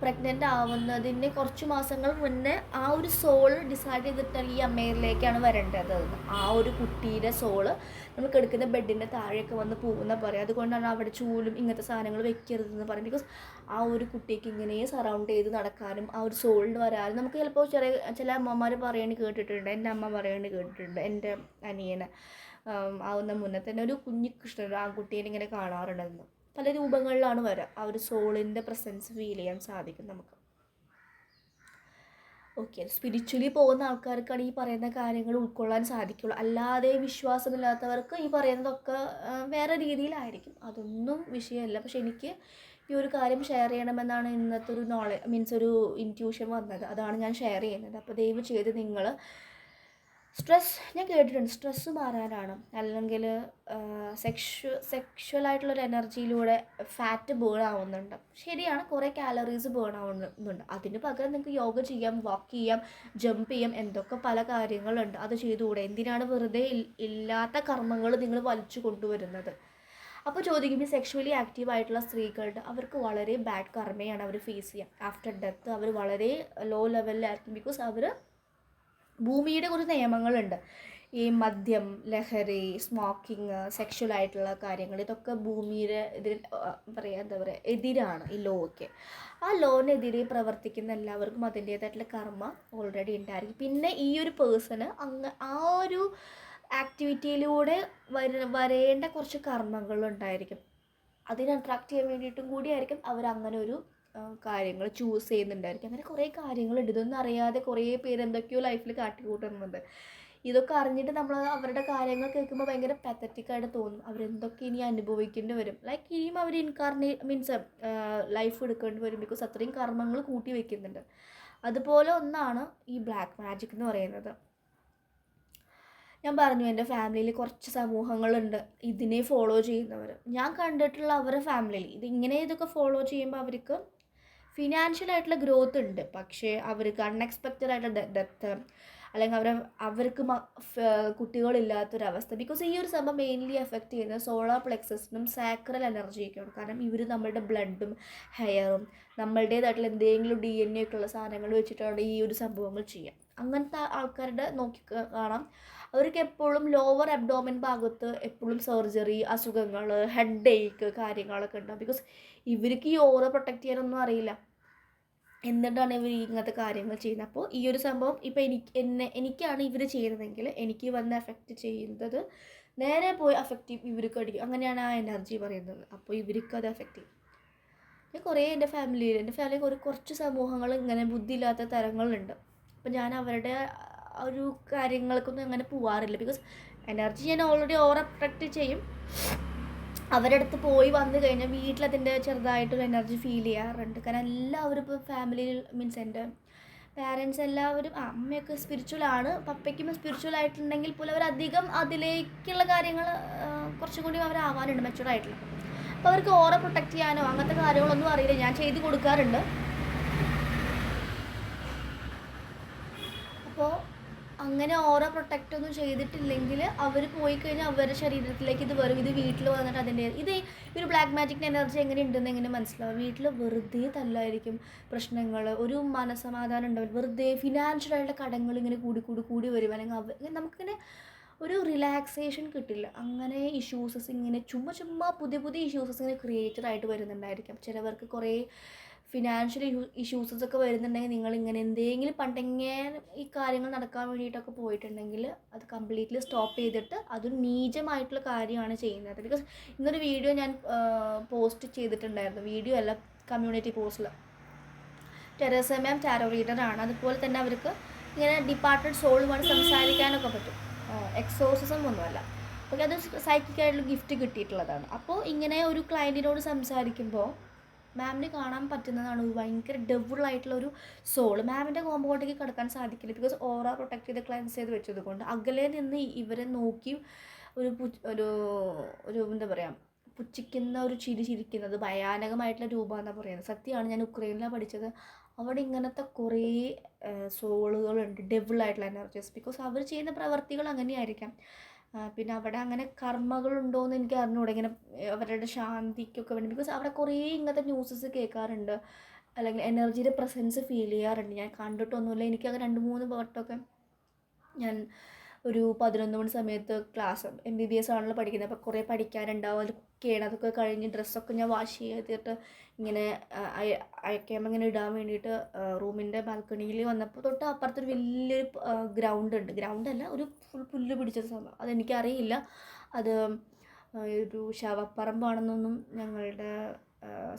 പ്രഗ്നൻ്റ് ആവുന്നതിന് കുറച്ച് മാസങ്ങൾ മുന്നേ ആ ഒരു സോള് ഡിസൈഡ് ചെയ്തിട്ടാണ് ഈ അമ്മയിലേക്കാണ് വരേണ്ടത്. ആ ഒരു കുട്ടിയുടെ സോള് നമുക്ക് എടുക്കുന്ന ബെഡിൻ്റെ താഴെയൊക്കെ വന്ന് പോകുന്ന പറയും. അതുകൊണ്ടാണ് അവിടെ ചൂലും ഇങ്ങനത്തെ സാധനങ്ങൾ വെക്കരുതെന്ന് പറയും. ബിക്കോസ് ആ ഒരു കുട്ടിക്ക് ഇങ്ങനെ സറൗണ്ട് ചെയ്ത് നടക്കാനും ആ ഒരു സോളിന് വരാനും നമുക്ക് ചിലപ്പോൾ ചില അമ്മമാർ പറയേണ്ടി കേട്ടിട്ടുണ്ട്. എൻ്റെ അമ്മ പറയേണ്ടി കേട്ടിട്ടുണ്ട്. എൻ്റെ അനിയനെ ആവുന്ന മുന്നേ തന്നെ ഒരു കുഞ്ഞു കൃഷ്ണൻ ആൺകുട്ടീനെ ഇങ്ങനെ കാണാറുണ്ടെന്ന്. പല രൂപങ്ങളിലാണ് വരിക. ആ ഒരു സോളിൻ്റെ പ്രസൻസ് ഫീൽ ചെയ്യാൻ സാധിക്കും നമുക്ക്. ഓക്കെ, സ്പിരിച്വലി പോകുന്ന ആൾക്കാർക്കാണ് ഈ പറയുന്ന കാര്യങ്ങൾ ഉൾക്കൊള്ളാൻ സാധിക്കുള്ളൂ. അല്ലാതെ വിശ്വാസമില്ലാത്തവർക്ക് ഈ പറയുന്നതൊക്കെ വേറെ രീതിയിലായിരിക്കും. അതൊന്നും വിഷയമല്ല. പക്ഷെ എനിക്ക് ഈ ഒരു കാര്യം ഷെയർ ചെയ്യണമെന്നാണ് ഇന്നത്തെ ഒരു ഒരു ഇൻറ്റ്യൂഷൻ വന്നത്. അതാണ് ഞാൻ ഷെയർ ചെയ്യുന്നത്. അപ്പോൾ ദയവ് ചെയ്ത് നിങ്ങൾ ഞാൻ കേട്ടിട്ടുണ്ട് സ്ട്രെസ്സ് മാറാനാണ്, അല്ലെങ്കിൽ സെക്ഷുവലായിട്ടുള്ളൊരു എനർജിയിലൂടെ ഫാറ്റ് ബേൺ ആവുന്നുണ്ട്. ശരിയാണ്, കുറേ കാലറീസ് ബേൺ ആവുന്നുണ്ട്. അതിന് പകരം നിങ്ങൾക്ക് യോഗ ചെയ്യാം, വാക്ക് ചെയ്യാം, ജമ്പ് ചെയ്യാം, എന്തൊക്കെ പല കാര്യങ്ങളുണ്ട്. അത് ചെയ്തുകൂടെ? എന്തിനാണ് വെറുതെ ഇല്ലാത്ത കർമ്മങ്ങൾ നിങ്ങൾ വലിച്ചു കൊണ്ടുവരുന്നത്? അപ്പോൾ ചോദിക്കുമ്പോൾ സെക്ഷുവലി ആക്റ്റീവായിട്ടുള്ള സ്ത്രീകളുടെ അവർക്ക് വളരെ ബാഡ് കർമ്മയാണ് അവർ ഫേസ് ചെയ്യുക. ആഫ്റ്റർ ഡെത്ത് അവർ വളരെ ലോ ലെവലിലായിരിക്കും. ബിക്കോസ് അവർ ഭൂമിയുടെ കുറച്ച് നിയമങ്ങളുണ്ട്. ഈ മദ്യം, ലഹരി, സ്മോക്കിങ്, സെക്ഷുവലായിട്ടുള്ള കാര്യങ്ങൾ, ഇതൊക്കെ ഭൂമിയുടെ എതിരാണ് ഈ ലോ ഒക്കെ. ആ ലോനെതിരെ പ്രവർത്തിക്കുന്ന എല്ലാവർക്കും അതിൻ്റേതായിട്ടുള്ള കർമ്മ ഓൾറെഡി ഉണ്ടായിരിക്കും. പിന്നെ ഈ ഒരു പേഴ്സണ് ആ ഒരു ആക്ടിവിറ്റിയിലൂടെ വരേണ്ട കുറച്ച് കർമ്മങ്ങളുണ്ടായിരിക്കും. അതിനെ അട്രാക്റ്റ് ചെയ്യാൻ വേണ്ടിയിട്ടും കൂടിയായിരിക്കും അവരങ്ങനെ ഒരു കാര്യങ്ങൾ ചൂസ് ചെയ്യുന്നുണ്ടായിരിക്കും. അങ്ങനെ കുറേ കാര്യങ്ങളുണ്ട്. ഇതൊന്നും അറിയാതെ കുറേ പേര് എന്തൊക്കെയോ ലൈഫിൽ കാട്ടിക്കൂട്ടുന്നുണ്ട്. ഇതൊക്കെ അറിഞ്ഞിട്ട് നമ്മൾ അവരുടെ കാര്യങ്ങൾ കേൾക്കുമ്പോൾ ഭയങ്കര പാത്തറ്റിക്കായിട്ട് തോന്നും. അവരെന്തൊക്കെ ഇനി അനുഭവിക്കേണ്ടി വരും, ലൈക്ക് ഇനിയും അവർ മീൻസ് ലൈഫ് എടുക്കേണ്ടി വരും, ബിക്കോസ് അത്രയും കർമ്മങ്ങൾ കൂട്ടി വയ്ക്കുന്നുണ്ട്. അതുപോലെ ഒന്നാണ് ഈ ബ്ലാക്ക് മാജിക് എന്ന് പറയുന്നത്. ഞാൻ പറഞ്ഞു എൻ്റെ ഫാമിലിയിൽ കുറച്ച് സമൂഹങ്ങളുണ്ട് ഇതിനെ ഫോളോ ചെയ്യുന്നവർ. ഞാൻ കണ്ടിട്ടുള്ള അവരുടെ ഫാമിലിയിൽ ഇതൊക്കെ ഫോളോ ചെയ്യുമ്പോൾ അവർക്ക് ഫിനാൻഷ്യലായിട്ടുള്ള ഗ്രോത്ത് ഉണ്ട്, പക്ഷേ അവർക്ക് അൺഎക്സ്പെക്റ്റഡ് ആയിട്ടുള്ള ഡെത്ത്, അല്ലെങ്കിൽ അവർക്ക് കുട്ടികളില്ലാത്തൊരവസ്ഥ. ബിക്കോസ് ഈ ഒരു സംഭവം മെയിൻലി എഫക്റ്റ് ചെയ്യുന്നത് സോളാർ പ്ലെക്സസിനും സാക്രൽ എനർജിയൊക്കെയാണ്. കാരണം ഇവർ നമ്മളുടെ ബ്ലഡും ഹെയറും നമ്മളുടേതായിട്ടുള്ള എന്തെങ്കിലും DNA ഒക്കെ ഉള്ള സാധനങ്ങൾ വെച്ചിട്ടാണ് ഈ ഒരു സംഭവങ്ങൾ ചെയ്യുക. അങ്ങനത്തെ ആൾക്കാരുടെ കാണാം അവർക്ക് എപ്പോഴും ലോവർ അബ്ഡോമൻ ഭാഗത്ത് എപ്പോഴും സർജറി, അസുഖങ്ങൾ, ഹെഡ് ഏക്ക് കാര്യങ്ങളൊക്കെ ഉണ്ടാകും. ബിക്കോസ് ഇവർക്ക് ഈ ഓറ പ്രൊട്ടക്റ്റ് ചെയ്യാനൊന്നും അറിയില്ല, എന്നിട്ടാണ് ഇവർ ഇങ്ങനത്തെ കാര്യങ്ങൾ ചെയ്യുന്നത്. അപ്പോൾ ഈ ഒരു സംഭവം ഇപ്പോൾ എനിക്കാണ് ഇവർ ചെയ്യുന്നതെങ്കിൽ എനിക്ക് വന്ന് എഫക്റ്റ് ചെയ്യുന്നത് നേരെ പോയി അഫക്റ്റ് ഇവർക്ക് അടിക്കും. അങ്ങനെയാണ് ആ എനർജി പറയുന്നത്. അപ്പോൾ ഇവർക്ക് അത് എഫക്റ്റ് ചെയ്യും. കുറേ എൻ്റെ ഫാമിലിയിൽ കുറച്ച് സമൂഹങ്ങൾ ഇങ്ങനെ ബുദ്ധിയില്ലാത്ത തരങ്ങളുണ്ട്. അപ്പോൾ ഞാൻ അവരുടെ ഒരു കാര്യങ്ങൾക്കൊന്നും അങ്ങനെ പോവാറില്ല. ബിക്കോസ് എനർജി ഞാൻ ഓൾറെഡി ഓവർ അട്രാക്റ്റ് ചെയ്യും. അവരുടെ അടുത്ത് പോയി വന്നു കഴിഞ്ഞാൽ വീട്ടിലതിൻ്റെ ചെറുതായിട്ടൊരു എനർജി ഫീൽ ചെയ്യാറുണ്ട്. കാരണം എല്ലാവരും ഇപ്പോൾ ഫാമിലിയിൽ മീൻസ് എൻ്റെ പാരൻസ് എല്ലാവരും, അമ്മയൊക്കെ സ്പിരിച്വലാണ്, പപ്പയ്ക്കും സ്പിരിച്വൽ ആയിട്ടുണ്ടെങ്കിൽ പോലും അവരധികം അതിലേക്കുള്ള കാര്യങ്ങൾ കുറച്ചും കൂടി അവരാവാനുണ്ട് മെച്ചുവറായിട്ടുള്ള. അപ്പോൾ അവർക്ക് ഓറ പ്രൊട്ടക്റ്റ് ചെയ്യാനോ അങ്ങനത്തെ കാര്യങ്ങളൊന്നും അറിയില്ല. ഞാൻ ചെയ്ത് കൊടുക്കാറുണ്ട്. അപ്പോൾ അങ്ങനെ ഓറ പ്രൊട്ടക്റ്റ് ഒന്നും ചെയ്തിട്ടില്ലെങ്കിൽ അവർ പോയി കഴിഞ്ഞാൽ അവരുടെ ശരീരത്തിലേക്ക് ഇത് വരും. ഇത് വീട്ടിൽ വന്നിട്ട് അതിൻ്റെ ഒരു ബ്ലാക്ക് മാജിക്കിൻ്റെ എനർജി എങ്ങനെ ഉണ്ടെന്ന് എങ്ങനെ മനസ്സിലാവും? വീട്ടിൽ വെറുതെ തല്ലായിരിക്കും, പ്രശ്നങ്ങൾ, ഒരു മനസ്സമാധാനം ഉണ്ടാവില്ല, വെറുതെ ഫിനാൻഷ്യലായിട്ടുള്ള കടങ്ങൾ ഇങ്ങനെ കൂടി വരും. അല്ലെങ്കിൽ നമുക്കിങ്ങനെ ഒരു റിലാക്സേഷൻ കിട്ടില്ല. അങ്ങനെ ഇഷ്യൂസസ് ഇങ്ങനെ ചുമ്മാ പുതിയ ഇഷ്യൂസസ് ഇങ്ങനെ ക്രിയേറ്റഡ് ആയിട്ട് വരുന്നുണ്ടായിരിക്കും. ചിലവർക്ക് കുറേ ഫിനാൻഷ്യൽ ഇഷ്യൂസസ് ഒക്കെ വരുന്നുണ്ടെങ്കിൽ നിങ്ങളിങ്ങനെ എന്തെങ്കിലും പണ്ടെങ്ങനെ ഈ കാര്യങ്ങൾ നടക്കാൻ വേണ്ടിയിട്ടൊക്കെ പോയിട്ടുണ്ടെങ്കിൽ അത് കംപ്ലീറ്റ്ലി സ്റ്റോപ്പ് ചെയ്തിട്ട് അതൊരു നീചമായിട്ടുള്ള കാര്യമാണ് ചെയ്യുന്നത്. ബിക്കോസ് ഇന്നൊരു വീഡിയോ ഞാൻ പോസ്റ്റ് ചെയ്തിട്ടുണ്ടായിരുന്നു, വീഡിയോ അല്ല കമ്മ്യൂണിറ്റി പോസ്റ്റിൽ. ടെറേസ മാം ടാരോ റീഡറാണ്. അതുപോലെ തന്നെ അവർക്ക് ഇങ്ങനെ ഡിപ്പാർട്ടഡ് സോളുമായി സംസാരിക്കാനൊക്കെ പറ്റും. എക്സോസിസം ഒന്നുമല്ല, പക്ഷേ അത് സൈക്കിക്കായിട്ടുള്ള ഗിഫ്റ്റ് കിട്ടിയിട്ടുള്ളതാണ്. അപ്പോൾ ഇങ്ങനെ ഒരു ക്ലയൻറ്റിനോട് സംസാരിക്കുമ്പോൾ മാമിന് കാണാൻ പറ്റുന്നതാണ് ഭയങ്കര ഡെവിളായിട്ടുള്ള ഒരു സോള്. മാമിൻ്റെ കോമ്പൗണ്ടിലേക്ക് കിടക്കാൻ സാധിക്കില്ല, ബിക്കോസ് ഓറ പ്രൊട്ടക്ട് ചെയ്ത് ക്ലെൻസ് ചെയ്ത് വെച്ചത് കൊണ്ട്. അകലെ നിന്ന് ഇവരെ നോക്കി ഒരു എന്താ പറയുക, പുച്ഛിക്കുന്ന ഒരു ചിരിക്കുന്നത് ഭയാനകമായിട്ടുള്ള രൂപമെന്നാണ് പറയുന്നത്. സത്യമാണ്, ഞാൻ ഉക്രൈനിലാണ് പഠിച്ചത്. അവിടെ ഇങ്ങനത്തെ കുറേ സോളുകളുണ്ട്, ഡെവിളായിട്ടുള്ള എനർജീസ്. ബിക്കോസ് അവർ ചെയ്യുന്ന പ്രവർത്തികൾ അങ്ങനെയായിരിക്കാം. പിന്നെ അവിടെ അങ്ങനെ കർമ്മകളുണ്ടോയെന്ന് എനിക്ക് അറിഞ്ഞൂടെ, ഇങ്ങനെ അവരുടെ ശാന്തിക്കൊക്കെ വേണ്ടി. ബിക്കോസ് അവിടെ കുറേ ഇങ്ങനത്തെ ന്യൂസസ് കേൾക്കാറുണ്ട്, അല്ലെങ്കിൽ എനർജിയുടെ പ്രസൻസ് ഫീൽ ചെയ്യാറുണ്ട്. ഞാൻ കണ്ടിട്ടൊന്നുമില്ല, എനിക്കത് 2-3 വട്ടമൊക്കെ ഞാൻ ഒരു 11 മണി സമയത്ത് ക്ലാസ് MBBS ആണല്ലോ പഠിക്കുന്നത്. അപ്പോൾ കുറേ പഠിക്കാനുണ്ടാവും, അത് കുക്ക് ചെയ്യണം. അതൊക്കെ കഴിഞ്ഞ് ഡ്രസ്സൊക്കെ ഞാൻ വാഷ് ചെയ്തിട്ട് ഇങ്ങനെ അയക്കുമ്പോൾ ഇങ്ങനെ ഇടാൻ വേണ്ടിയിട്ട് റൂമിൻ്റെ ബാൽക്കണിയിൽ വന്നപ്പോൾ തൊട്ട് അപ്പുറത്തൊരു വലിയൊരു ഗ്രൗണ്ടല്ല, ഒരു ഫുൾ പുല്ല് പിടിച്ച സ്ഥലം. അതെനിക്കറിയില്ല, അത് ഒരു ശവപ്പറമ്പാണെന്നൊന്നും ഞങ്ങളുടെ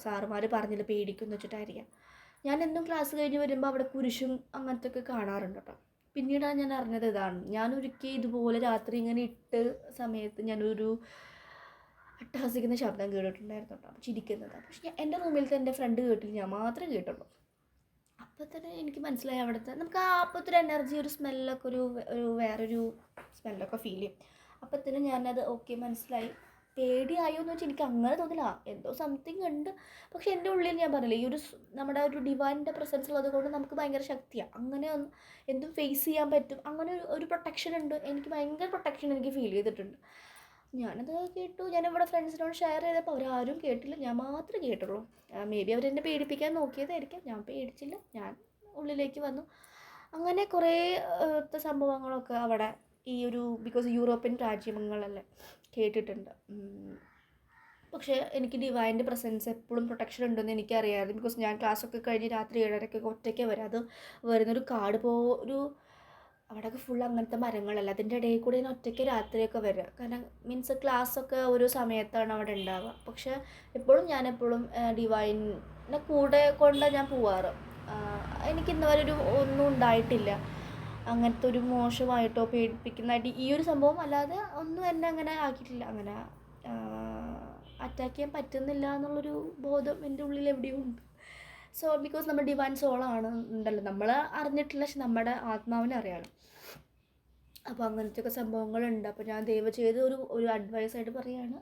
സാറുമാർ പറഞ്ഞില്ല, പേടിക്കുമെന്ന് വെച്ചിട്ടായിരിക്കാം. ഞാൻ എന്നും ക്ലാസ് കഴിഞ്ഞ് വരുമ്പോൾ അവിടെ കുരിശും അങ്ങനത്തെ ഒക്കെ കാണാറുണ്ട് കേട്ടോ. പിന്നീടാണ് ഞാൻ അറിഞ്ഞത് ഇതാണ്. ഞാനൊരിക്കൽ ഇതുപോലെ രാത്രി ഇങ്ങനെ ഇട്ട് സമയത്ത് ഞാനൊരു അട്ടഹസിക്കുന്ന ശബ്ദം കേട്ടിട്ടുണ്ടായിരുന്നു കേട്ടോ, ചിരിക്കുന്നത്. പക്ഷേ എൻ്റെ റൂമിലത്തെ എൻ്റെ ഫ്രണ്ട് കേട്ടില്ല, ഞാൻ മാത്രമേ കേട്ടുള്ളൂ. അപ്പോൾ തന്നെ എനിക്ക് മനസ്സിലായി അവിടുത്തെ നമുക്ക് അപ്പോഴത്തെ ഒരു എനർജി, ഒരു സ്മെല്ലൊക്കെ, ഒരു വേറൊരു സ്മെല്ലൊക്കെ ഫീൽ ചെയ്യും. അപ്പോൾ തന്നെ ഞാനത് ഓക്കെ മനസ്സിലായി. പേടിയായോ എന്ന് വെച്ചാൽ എനിക്ക് അങ്ങനെ തോന്നില്ല, എന്തോ സംതിങ് ഉണ്ട്. പക്ഷെ എൻ്റെ ഉള്ളിൽ ഞാൻ പറഞ്ഞില്ല, ഈ ഒരു നമ്മുടെ ഒരു ഡിവൈനിൻ്റെ പ്രസൻസ് ഉള്ളത് കൊണ്ട് നമുക്ക് ഭയങ്കര ശക്തിയാണ്. അങ്ങനെ എന്തും ഫേസ് ചെയ്യാൻ പറ്റും, അങ്ങനെ ഒരു പ്രൊട്ടക്ഷൻ ഉണ്ട്. എനിക്ക് ഭയങ്കര പ്രൊട്ടക്ഷൻ എനിക്ക് ഫീൽ ചെയ്തിട്ടുണ്ട്. ഞാനത് കേട്ടു. ഞാനിവിടെ ഫ്രണ്ട്സിനോട് ഷെയർ ചെയ്തപ്പോൾ അവരാരും കേട്ടില്ല, ഞാൻ മാത്രമേ കേട്ടുള്ളൂ. മേ ബി അവരെന്നെ പേടിപ്പിക്കാൻ നോക്കിയതായിരിക്കാം. ഞാൻ പേടിച്ചില്ല, ഞാൻ ഉള്ളിലേക്ക് വന്നു. അങ്ങനെ കുറേ സംഭവങ്ങളൊക്കെ അവിടെ ഈ ഒരു ബിക്കോസ് യൂറോപ്യൻ രാജ്യങ്ങളല്ലേ കേട്ടിട്ടുണ്ട്. പക്ഷേ എനിക്ക് ഡിവൈൻ്റെ പ്രസൻസ് എപ്പോഴും പ്രൊട്ടക്ഷൻ ഉണ്ടെന്ന് എനിക്കറിയാമായിരുന്നു. ബിക്കോസ് ഞാൻ ക്ലാസ്സൊക്കെ കഴിഞ്ഞ് രാത്രി 7:30 ഒറ്റയ്ക്ക് വരാം. അത് വരുന്നൊരു കാട് ഒരു അവിടെയൊക്കെ ഫുൾ അങ്ങനത്തെ മരങ്ങളല്ല, അതിൻ്റെ ഇടയിൽ കൂടെ ഞാൻ ഒറ്റയ്ക്ക് രാത്രിയൊക്കെ വരിക. കാരണം മീൻസ് ക്ലാസ്സൊക്കെ ഓരോ സമയത്താണ് അവിടെ ഉണ്ടാവുക. പക്ഷേ ഞാൻ എപ്പോഴും ഡിവൈൻ എന്നെ കൂടെ കൊണ്ട് ഞാൻ പോവാറ്. എനിക്ക് ഇന്ന് വരെ ഒന്നും ഉണ്ടായിട്ടില്ല, അങ്ങനത്തെ ഒരു മോശമായിട്ടോ പേടിപ്പിക്കുന്നതായിട്ട് ഈ ഒരു സംഭവം അല്ലാതെ ഒന്നും എന്നെ അങ്ങനെ ആക്കിയിട്ടില്ല. അങ്ങനെ അറ്റാക്ക് ചെയ്യാൻ പറ്റുന്നില്ല എന്നുള്ളൊരു ബോധം എൻ്റെ ഉള്ളിൽ എവിടെയും ഉണ്ട്. സോ ബിക്കോസ് നമ്മൾ ഡിവൈൻ സോളാണ് ഉണ്ടല്ലോ, നമ്മൾ അറിഞ്ഞിട്ടില്ല, പക്ഷെ നമ്മുടെ ആത്മാവിനെ അറിയാമല്ലോ. അപ്പോൾ അങ്ങനത്തെയൊക്കെ സംഭവങ്ങളുണ്ട്. അപ്പോൾ ഞാൻ ദയവ് ചെയ്ത് ഒരു അഡ്വൈസായിട്ട് പറയുകയാണ്,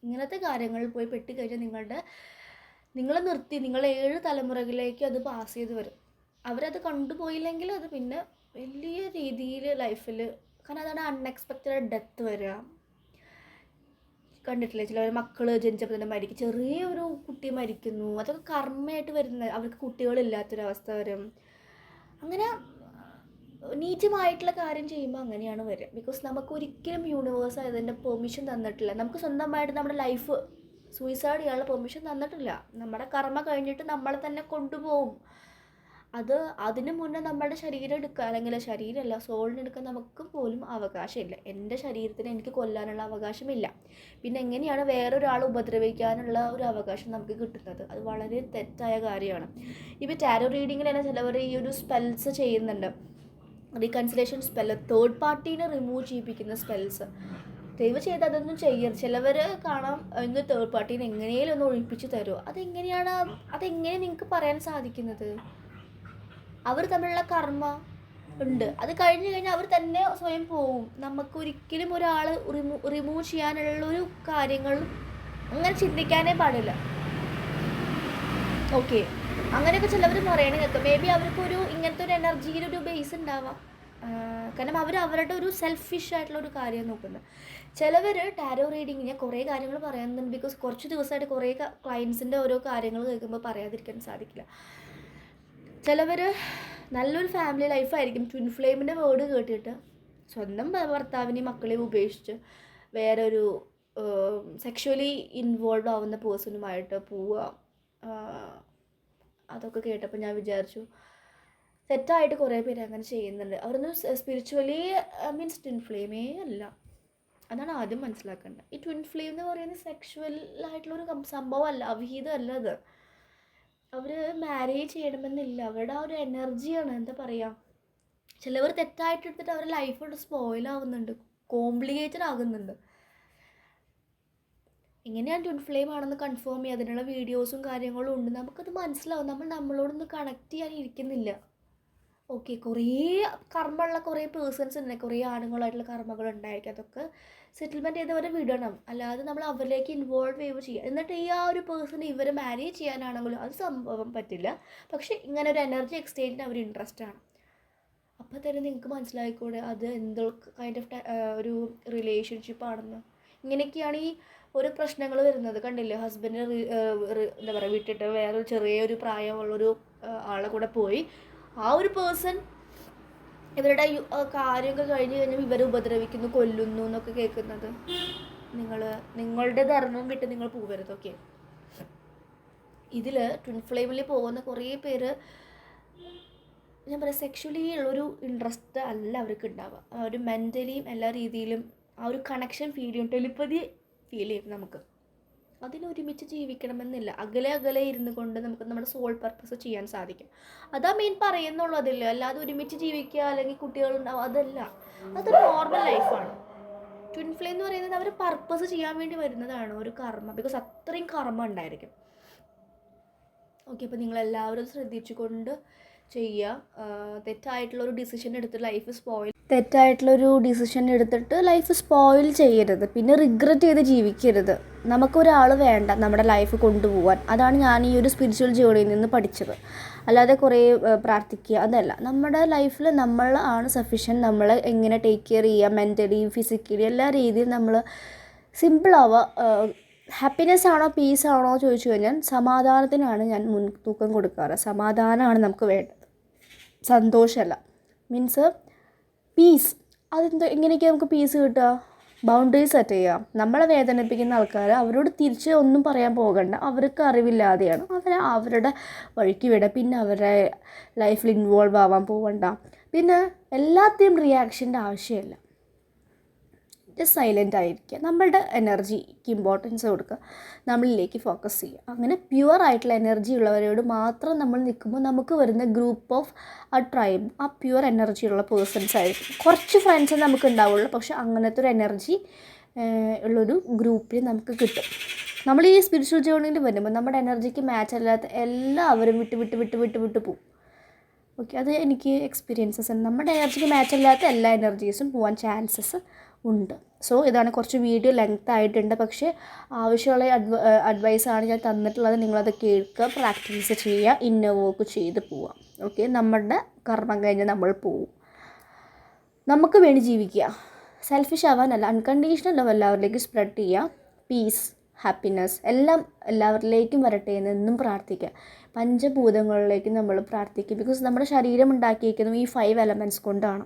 ഇങ്ങനത്തെ കാര്യങ്ങളിൽ പോയി പെട്ടുകഴിഞ്ഞാൽ നിങ്ങളെ നിർത്തി നിങ്ങൾ 7 തലമുറകളിലേക്ക് അത് പാസ് ചെയ്ത് വരും. അവരത് കണ്ടുപോയില്ലെങ്കിൽ അത് പിന്നെ വലിയ രീതിയിൽ ലൈഫിൽ, കാരണം അതാണ് അൺഎക്സ്പെക്റ്റഡ് ഡെത്ത് വരിക. കണ്ടിട്ടില്ലേ, ചിലവർ മക്കൾ ജനിച്ചപ്പോൾ തന്നെ മരിക്കും, ചെറിയൊരു കുട്ടി മരിക്കുന്നു, അതൊക്കെ കർമ്മയായിട്ട് വരുന്ന, അവർക്ക് കുട്ടികളില്ലാത്തൊരവസ്ഥ വരും. അങ്ങനെ നീചമായിട്ടുള്ള കാര്യം ചെയ്യുമ്പോൾ അങ്ങനെയാണ് വരിക. ബിക്കോസ് നമുക്കൊരിക്കലും യൂണിവേഴ്സ് അതിൻ്റെ പെർമിഷൻ തന്നിട്ടില്ല, നമുക്ക് സ്വന്തമായിട്ട് നമ്മുടെ ലൈഫ് സൂയിസൈഡ് ചെയ്യാനുള്ള പെർമിഷൻ തന്നിട്ടില്ല. നമ്മുടെ കർമ്മ കഴിഞ്ഞിട്ട് നമ്മളെ തന്നെ കൊണ്ടുപോകും. അതിന് മുന്നേ നമ്മുടെ ശരീരം എടുക്കുക, അല്ലെങ്കിൽ ശരീരമല്ല സോളിനെടുക്കാൻ നമുക്ക് പോലും അവകാശമില്ല. എൻ്റെ ശരീരത്തിന് എനിക്ക് കൊല്ലാനുള്ള അവകാശമില്ല. പിന്നെ എങ്ങനെയാണ് വേറൊരാൾ ഉപദ്രവിക്കാനുള്ള ഒരു അവകാശം നമുക്ക് കിട്ടുന്നത്? അത് വളരെ തെറ്റായ കാര്യമാണ്. ഇപ്പോൾ ടാരോ റീഡിങ്ങിൽ തന്നെ ചിലവർ ഈ ഒരു സ്പെൽസ് ചെയ്യുന്നുണ്ട്, റീകൺസിലേഷൻ സ്പെല്ല്, തേർഡ് പാർട്ടീനെ റിമൂവ് ചെയ്യിപ്പിക്കുന്ന സ്പെൽസ്. ദയവ് ചെയ്ത് അതൊന്നും ചെയ്യരുത്. ചിലവർ കാണാം ഇന്ന് തേർഡ് പാർട്ടീനെ എങ്ങനെയും ഒന്ന് ഒഴിപ്പിച്ച് തരുമോ? അതെങ്ങനെ നിങ്ങൾക്ക് പറയാൻ സാധിക്കുന്നത്? അവർ തമ്മിലുള്ള കർമ്മ ഉണ്ട്, അത് കഴിഞ്ഞ് കഴിഞ്ഞാൽ അവർ തന്നെ സ്വയം പോവും. നമുക്കൊരിക്കലും ഒരാൾ റിമൂവ് ചെയ്യാനുള്ളൊരു കാര്യങ്ങൾ അങ്ങനെ ചിന്തിക്കാനേ പാടില്ല. ഓക്കെ, അങ്ങനെയൊക്കെ ചിലവർ പറയണ കേൾക്കാം. മേ ബി അവർക്കൊരു ഇങ്ങനത്തെ ഒരു എനർജിയിലൊരു ബേസ് ഉണ്ടാവാം. കാരണം അവരുടെ ഒരു സെൽഫിഷ് ആയിട്ടുള്ള ഒരു കാര്യം നോക്കുന്നത്. ചിലവർ ടാരോ റീഡിങ്, ഞാൻ കുറേ കാര്യങ്ങൾ പറയുന്നുണ്ട് ബിക്കോസ് കുറച്ച് ദിവസമായിട്ട് കുറേ ക്ലയൻസിൻ്റെ ഓരോ കാര്യങ്ങൾ കേൾക്കുമ്പോൾ പറയാതിരിക്കാൻ സാധിക്കില്ല. ചിലവർ നല്ലൊരു ഫാമിലി ലൈഫായിരിക്കും, ട്വിൻ ഫ്ലെയിമിൻ്റെ വേർഡ് കേട്ടിട്ട് സ്വന്തം ഭർത്താവിനെയും മക്കളെയും ഉപേക്ഷിച്ച് വേറൊരു സെക്ഷുവലി ഇൻവോൾവ് ആവുന്ന പേഴ്സണുമായിട്ട് പോവുക. അതൊക്കെ കേട്ടപ്പോൾ ഞാൻ വിചാരിച്ചു, തെറ്റായിട്ട് കുറേ പേര് അങ്ങനെ ചെയ്യുന്നുണ്ട്. അവരൊന്നും സ്പിരിച്വലി മീൻസ് ട്വിൻ ഫ്ലെയിമേ അല്ല. അതാണ് ആദ്യം മനസ്സിലാക്കേണ്ടത്. ഈ ട്വിൻ ഫ്ലെയിം എന്ന് പറയുന്നത് സെക്ഷുവലായിട്ടുള്ളൊരു സംഭവമല്ല, അവിഹിതമല്ല അത്. അവർ മാരേജ് ചെയ്യണമെന്നില്ല, അവരുടെ ആ ഒരു എനർജിയാണ്. എന്താ പറയുക, ചിലവർ തെറ്റായിട്ട് എടുത്തിട്ട് അവരുടെ ലൈഫ് സ്പോയിലാവുന്നുണ്ട്, കോംപ്ലിക്കേറ്റഡ് ആകുന്നുണ്ട്. എങ്ങനെയാണ് ട്വിൻ ഫ്ലെയിം ആണെന്ന് കൺഫേം ചെയ്യുക, അതിനുള്ള വീഡിയോസും കാര്യങ്ങളും ഉണ്ട്, നമുക്കത് മനസ്സിലാവും. നമ്മളോടൊന്ന് കണക്ട് ചെയ്യാൻ ഇരിക്കുന്നില്ല. ഓക്കെ, കുറേ കർമ്മമുള്ള കുറേ പേഴ്സൺസ് ഉണ്ട്, കുറേ ആണുങ്ങളായിട്ടുള്ള കർമ്മകൾ ഉണ്ടായിരിക്കും. അതൊക്കെ സെറ്റിൽമെൻറ്റ് ചെയ്തവരെ വിടണം, അല്ലാതെ നമ്മൾ അവരിലേക്ക് ഇൻവോൾവ് ചെയ്യുക. എന്നിട്ട് ഈ ആ ഒരു പേഴ്സൺ ഇവരെ മാരേജ് ചെയ്യാനാണെങ്കിലും അത് സംഭവം പറ്റില്ല. പക്ഷേ ഇങ്ങനെ ഒരു എനർജി എക്സ്ചേഞ്ചിന് അവർ ഇൻട്രസ്റ്റ് ആണ്. അപ്പോൾ തന്നെ നിങ്ങൾക്ക് മനസ്സിലായിക്കൂടെ അത് എന്തൊക്കെ കൈൻഡ് ഓഫ് ഒരു റിലേഷൻഷിപ്പാണെന്ന്. ഇങ്ങനെയൊക്കെയാണ് ഈ ഒരു പ്രശ്നങ്ങൾ വരുന്നത്. കണ്ടില്ലേ, ഹസ്ബൻഡിനെ എന്താ പറയുക വിട്ടിട്ട് വേറൊരു ചെറിയൊരു പ്രായമുള്ളൊരു ആളെ കൂടെ പോയി, ആ ഒരു പേഴ്സൺ ഇവരുടെ കാര്യമൊക്കെ കഴിഞ്ഞ് കഴിഞ്ഞാൽ ഇവരെ ഉപദ്രവിക്കുന്നു, കൊല്ലുന്നു എന്നൊക്കെ കേൾക്കുന്നത്. നിങ്ങളുടെ ധർമ്മം വിട്ട് നിങ്ങൾ പോകരുത്. ഓക്കെ, ഇതിൽ ട്വിൻ ഫ്ലെയിമിൽ പോകുന്ന കുറേ പേര്, ഞാൻ പറയാം, സെക്ഷുവലി ഉള്ളൊരു ഇൻട്രസ്റ്റ് അല്ല അവർക്ക് ഉണ്ടാവുക. ഒരു മെൻ്റലിയും എല്ലാ രീതിയിലും ആ ഒരു കണക്ഷൻ ഫീൽ ചെയ്യും, ടെലിപ്പതി ഫീൽ ചെയ്യും. നമുക്ക് അതിലൊരുമിച്ച് ജീവിക്കണമെന്നില്ല, അകലെ ഇരുന്ന് കൊണ്ട് നമുക്ക് നമ്മുടെ സോൾ പർപ്പസ് ചെയ്യാൻ സാധിക്കും. അതാ മെയിൻ പറയുന്നുള്ളൂ. അതില്ല, അല്ലാതെ ഒരുമിച്ച് ജീവിക്കുക അല്ലെങ്കിൽ കുട്ടികളുണ്ടാവും, അതല്ല. അതൊരു നോർമൽ ലൈഫാണ്. ട്വിൻ ഫ്ലെയിം എന്ന് പറയുന്നത് അവർ പർപ്പസ് ചെയ്യാൻ വേണ്ടി വരുന്നതാണ്, ഒരു കർമ്മ. ബിക്കോസ് അത്രയും കർമ്മ ഉണ്ടായിരിക്കും. ഓക്കെ, അപ്പോൾ നിങ്ങളെല്ലാവരും ശ്രദ്ധിച്ചുകൊണ്ട് ചെയ്യുക. തെറ്റായിട്ടുള്ളൊരു ഡിസിഷൻ എടുത്തിട്ട് ലൈഫ് സ്പോയിൽ ചെയ്യരുത്. പിന്നെ റിഗ്രറ്റ് ചെയ്ത് ജീവിക്കരുത്. നമുക്കൊരാൾ വേണ്ട നമ്മുടെ ലൈഫ് കൊണ്ടുപോകാൻ. അതാണ് ഞാൻ ഈ ഒരു സ്പിരിച്വൽ ജേർണിയിൽ നിന്ന് പഠിച്ചത്. അല്ലാതെ കുറേ പ്രാർത്ഥിക്കുക അതല്ല. നമ്മുടെ ലൈഫിൽ നമ്മൾ ആണ് സഫിഷ്യൻറ്റ്. നമ്മൾ എങ്ങനെ ടേക്ക് കെയർ ചെയ്യുക, മെൻ്റലി ഫിസിക്കലി എല്ലാ രീതിയിലും നമ്മൾ സിമ്പിളാവുക. ഹാപ്പിനെസ് ആണോ പീസ് ആണോ ചോദിച്ചു കഴിഞ്ഞാൽ സമാധാനത്തിനാണ് ഞാൻ മുൻതൂക്കം കൊടുക്കാറ്. സമാധാനമാണ് നമുക്ക് വേണ്ടത്, സന്തോഷമല്ല. Means piece. എങ്ങനെയൊക്കെയാണ് നമുക്ക് പീസ് കിട്ടുക? ബൗണ്ടറീസ് സെറ്റ് ചെയ്യുക. നമ്മളെ വേദനിപ്പിക്കുന്ന ആൾക്കാർ അവരോട് തിരിച്ച് ഒന്നും പറയാൻ പോകണ്ട, അവർക്ക് അറിവില്ലാതെയാണ്, അവരുടെ വഴിക്ക് വിടുക. പിന്നെ അവരുടെ ലൈഫിൽ ഇൻവോൾവ് ആവാൻ പോകണ്ട. പിന്നെ എല്ലാത്തിനും റിയാക്ഷൻ്റെ ആവശ്യമില്ല. ജസ്റ്റ് സൈലൻ്റ് ആയിരിക്കുക, നമ്മളുടെ എനർജിക്ക് ഇമ്പോർട്ടൻസ് കൊടുക്കുക, നമ്മളിലേക്ക് ഫോക്കസ് ചെയ്യുക. അങ്ങനെ പ്യുവർ ആയിട്ടുള്ള എനർജി ഉള്ളവരോട് മാത്രം നമ്മൾ നിൽക്കുമ്പോൾ നമുക്ക് വരുന്ന ഗ്രൂപ്പ് ഓഫ് ആ ട്രൈബ് ആ പ്യുവർ എനർജി ഉള്ള പേഴ്സൺസ് ആയിരിക്കും. കുറച്ച് ഫ്രണ്ട്സ് നമുക്ക് ഉണ്ടാവുള്ളൂ, പക്ഷെ അങ്ങനത്തെ ഒരു എനർജി ഉള്ളൊരു ഗ്രൂപ്പിൽ നമുക്ക് കിട്ടും. നമ്മൾ ഈ സ്പിരിച്വൽ ജേർണിയിൽ വരുമ്പോൾ നമ്മുടെ എനർജിക്ക് മാച്ച് അല്ലാത്ത എല്ലാവരും വിട്ട് പോകും. ഓക്കെ, അത് എനിക്ക് എക്സ്പീരിയൻസസ് ഉണ്ട്. നമ്മുടെ എനർജിക്ക് മാച്ച് അല്ലാത്ത എല്ലാ എനർജീസും പോകാൻ ചാൻസസ് ഉണ്ട്. സോ ഇതാണ് കുറച്ച് വീഡിയോ ലെങ്ത് ആയിട്ടുണ്ട്, പക്ഷേ ആവശ്യമുള്ള അഡ്വൈസാണ് ഞാൻ തന്നിട്ടുള്ളത്. നിങ്ങളത് കേൾക്കുക, പ്രാക്ടീസ് ചെയ്യുക, ഇന്നർ വർക്ക് ചെയ്ത് പോവാം. ഓക്കെ, നമ്മുടെ കർമ്മം കഴിഞ്ഞ് നമ്മൾ പോവും. നമുക്ക് വേണ്ടി ജീവിക്കുക, സെൽഫിഷ് ആവാനല്ല, അൺകണ്ടീഷണൽ ലവ് എല്ലാവരിലേക്കും സ്പ്രെഡ് ചെയ്യുക. പീസ്, ഹാപ്പിനെസ് എല്ലാം എല്ലാവരിലേക്കും വരട്ടെ എന്ന് എന്നും പ്രാർത്ഥിക്കുക. പഞ്ചഭൂതങ്ങളിലേക്ക് നമ്മൾ പ്രാർത്ഥിക്കുക. ബിക്കോസ് നമ്മുടെ ശരീരം ഉണ്ടാക്കിയിരിക്കുന്നത് ഈ 5 എലമെൻറ്റ്സ് കൊണ്ടാണ്.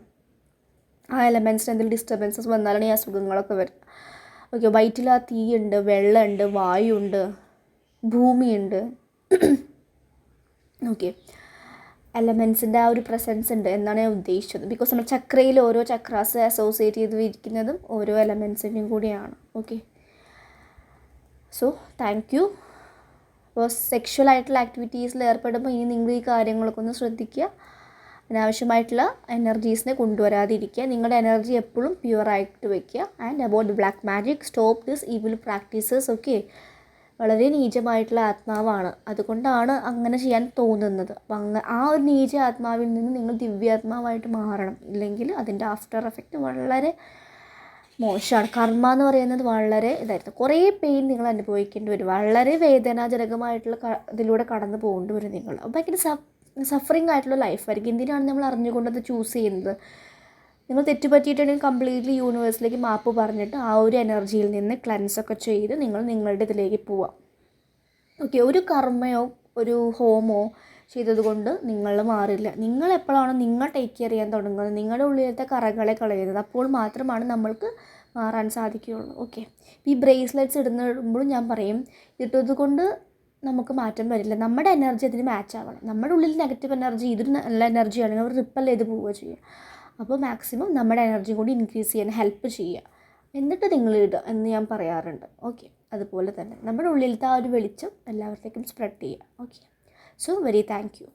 ആ എലമെൻറ്റ്സിന് എന്തെങ്കിലും ഡിസ്റ്റർബൻസസ് വന്നാലാണ് ഈ അസുഖങ്ങളൊക്കെ വരും. ഓക്കെ, വയറ്റിൽ ആ തീയുണ്ട്, വെള്ളമുണ്ട്, വായുണ്ട്, ഭൂമിയുണ്ട്. ഓക്കെ, എലമെൻസിൻ്റെ ആ ഒരു പ്രസൻസ് ഉണ്ട് എന്നാണ് ഞാൻ ഉദ്ദേശിച്ചത്. ബിക്കോസ് നമ്മൾ ചക്രയിൽ ഓരോ ചക്രാസ് അസോസിയേറ്റ് ചെയ്തിരിക്കുന്നതും ഓരോ എലമെൻസിൻ്റെയും കൂടിയാണ്. Okay, so thank you. അപ്പോൾ സെക്ഷൽ ആയിട്ടുള്ള ആക്ടിവിറ്റീസിൽ ഏർപ്പെടുമ്പോൾ ഇനി നിങ്ങൾ ഈ കാര്യങ്ങളൊക്കെ ഒന്ന് ശ്രദ്ധിക്കുക. അനാവശ്യമായിട്ടുള്ള എനർജീസിനെ കൊണ്ടുവരാതിരിക്കുക. നിങ്ങളുടെ എനർജി എപ്പോഴും പ്യുവറായിട്ട് വയ്ക്കുക. And about black magic, stop this evil practices. Okay, വളരെ നീചമായിട്ടുള്ള ആത്മാവാണ്, അതുകൊണ്ടാണ് അങ്ങനെ ചെയ്യാൻ തോന്നുന്നത്. അപ്പം ആ ഒരു നീച ആത്മാവിൽ നിന്ന് നിങ്ങൾ ദിവ്യാത്മാവായിട്ട് മാറണം. ഇല്ലെങ്കിൽ അതിൻ്റെ ആഫ്റ്റർ എഫക്റ്റ് വളരെ മോശമാണ്. കർമ്മ എന്ന് പറയുന്നത് വളരെ ഇതായിരുന്നു. കുറേ പെയിൻ നിങ്ങൾ അനുഭവിക്കേണ്ടി വരും. വളരെ വേദനാജനകമായിട്ടുള്ള ഇതിലൂടെ കടന്നു പോകേണ്ടി വരും നിങ്ങൾ. ഭയങ്കര സഫറിങ് ആയിട്ടുള്ള ലൈഫായിരിക്കും. എന്തിനാണ് നമ്മൾ അറിഞ്ഞുകൊണ്ടത് ചൂസ് ചെയ്യുന്നത്? നിങ്ങൾ തെറ്റുപറ്റിയിട്ടുണ്ടെങ്കിൽ കംപ്ലീറ്റ്ലി യൂണിവേഴ്സിലേക്ക് മാപ്പ് പറഞ്ഞിട്ട് ആ ഒരു എനർജിയിൽ നിന്ന് ക്ലെൻസൊക്കെ ചെയ്ത് നിങ്ങൾ നിങ്ങളുടെ ഇതിലേക്ക് പോവാം. ഓക്കെ, ഒരു കർമ്മയോ ഒരു ഹോമോ ചെയ്തതുകൊണ്ട് നിങ്ങൾ മാറില്ല. നിങ്ങൾ എപ്പോഴാണ് നിങ്ങൾ ടേക്ക് കെയർ ചെയ്യാൻ തുടങ്ങുന്നത്, നിങ്ങളുടെ ഉള്ളിലത്തെ കറകളെ കളയുന്നത്, അപ്പോൾ മാത്രമാണ് നമ്മൾക്ക് മാറാൻ സാധിക്കുകയുള്ളൂ. ഓക്കെ, ഈ ബ്രേസ്ലെറ്റ്സ് ഇടുമ്പോഴും ഞാൻ പറയും, ഇട്ടത് കൊണ്ട് നമുക്ക് മാറ്റം വരില്ല. നമ്മുടെ എനർജി അതിന് മാച്ച് ആവണം. നമ്മുടെ ഉള്ളിൽ നെഗറ്റീവ് എനർജി ഇതൊരു നല്ല എനർജി ആണെങ്കിൽ അവർ റിപ്പൽ ചെയ്ത് പോവുക ചെയ്യുക. അപ്പോൾ മാക്സിമം നമ്മുടെ എനർജി കൂടി ഇൻക്രീസ് ചെയ്യാൻ ഹെൽപ്പ് ചെയ്യുക, എന്നിട്ട് നിങ്ങൾ ഇടുക എന്ന് ഞാൻ പറയാറുണ്ട്. ഓക്കെ, അതുപോലെ തന്നെ നമ്മുടെ ഉള്ളിലത്തെ ആ ഒരു വെളിച്ചം എല്ലാവരിലേക്കും സ്പ്രെഡ് ചെയ്യുക. Okay, so very thank you.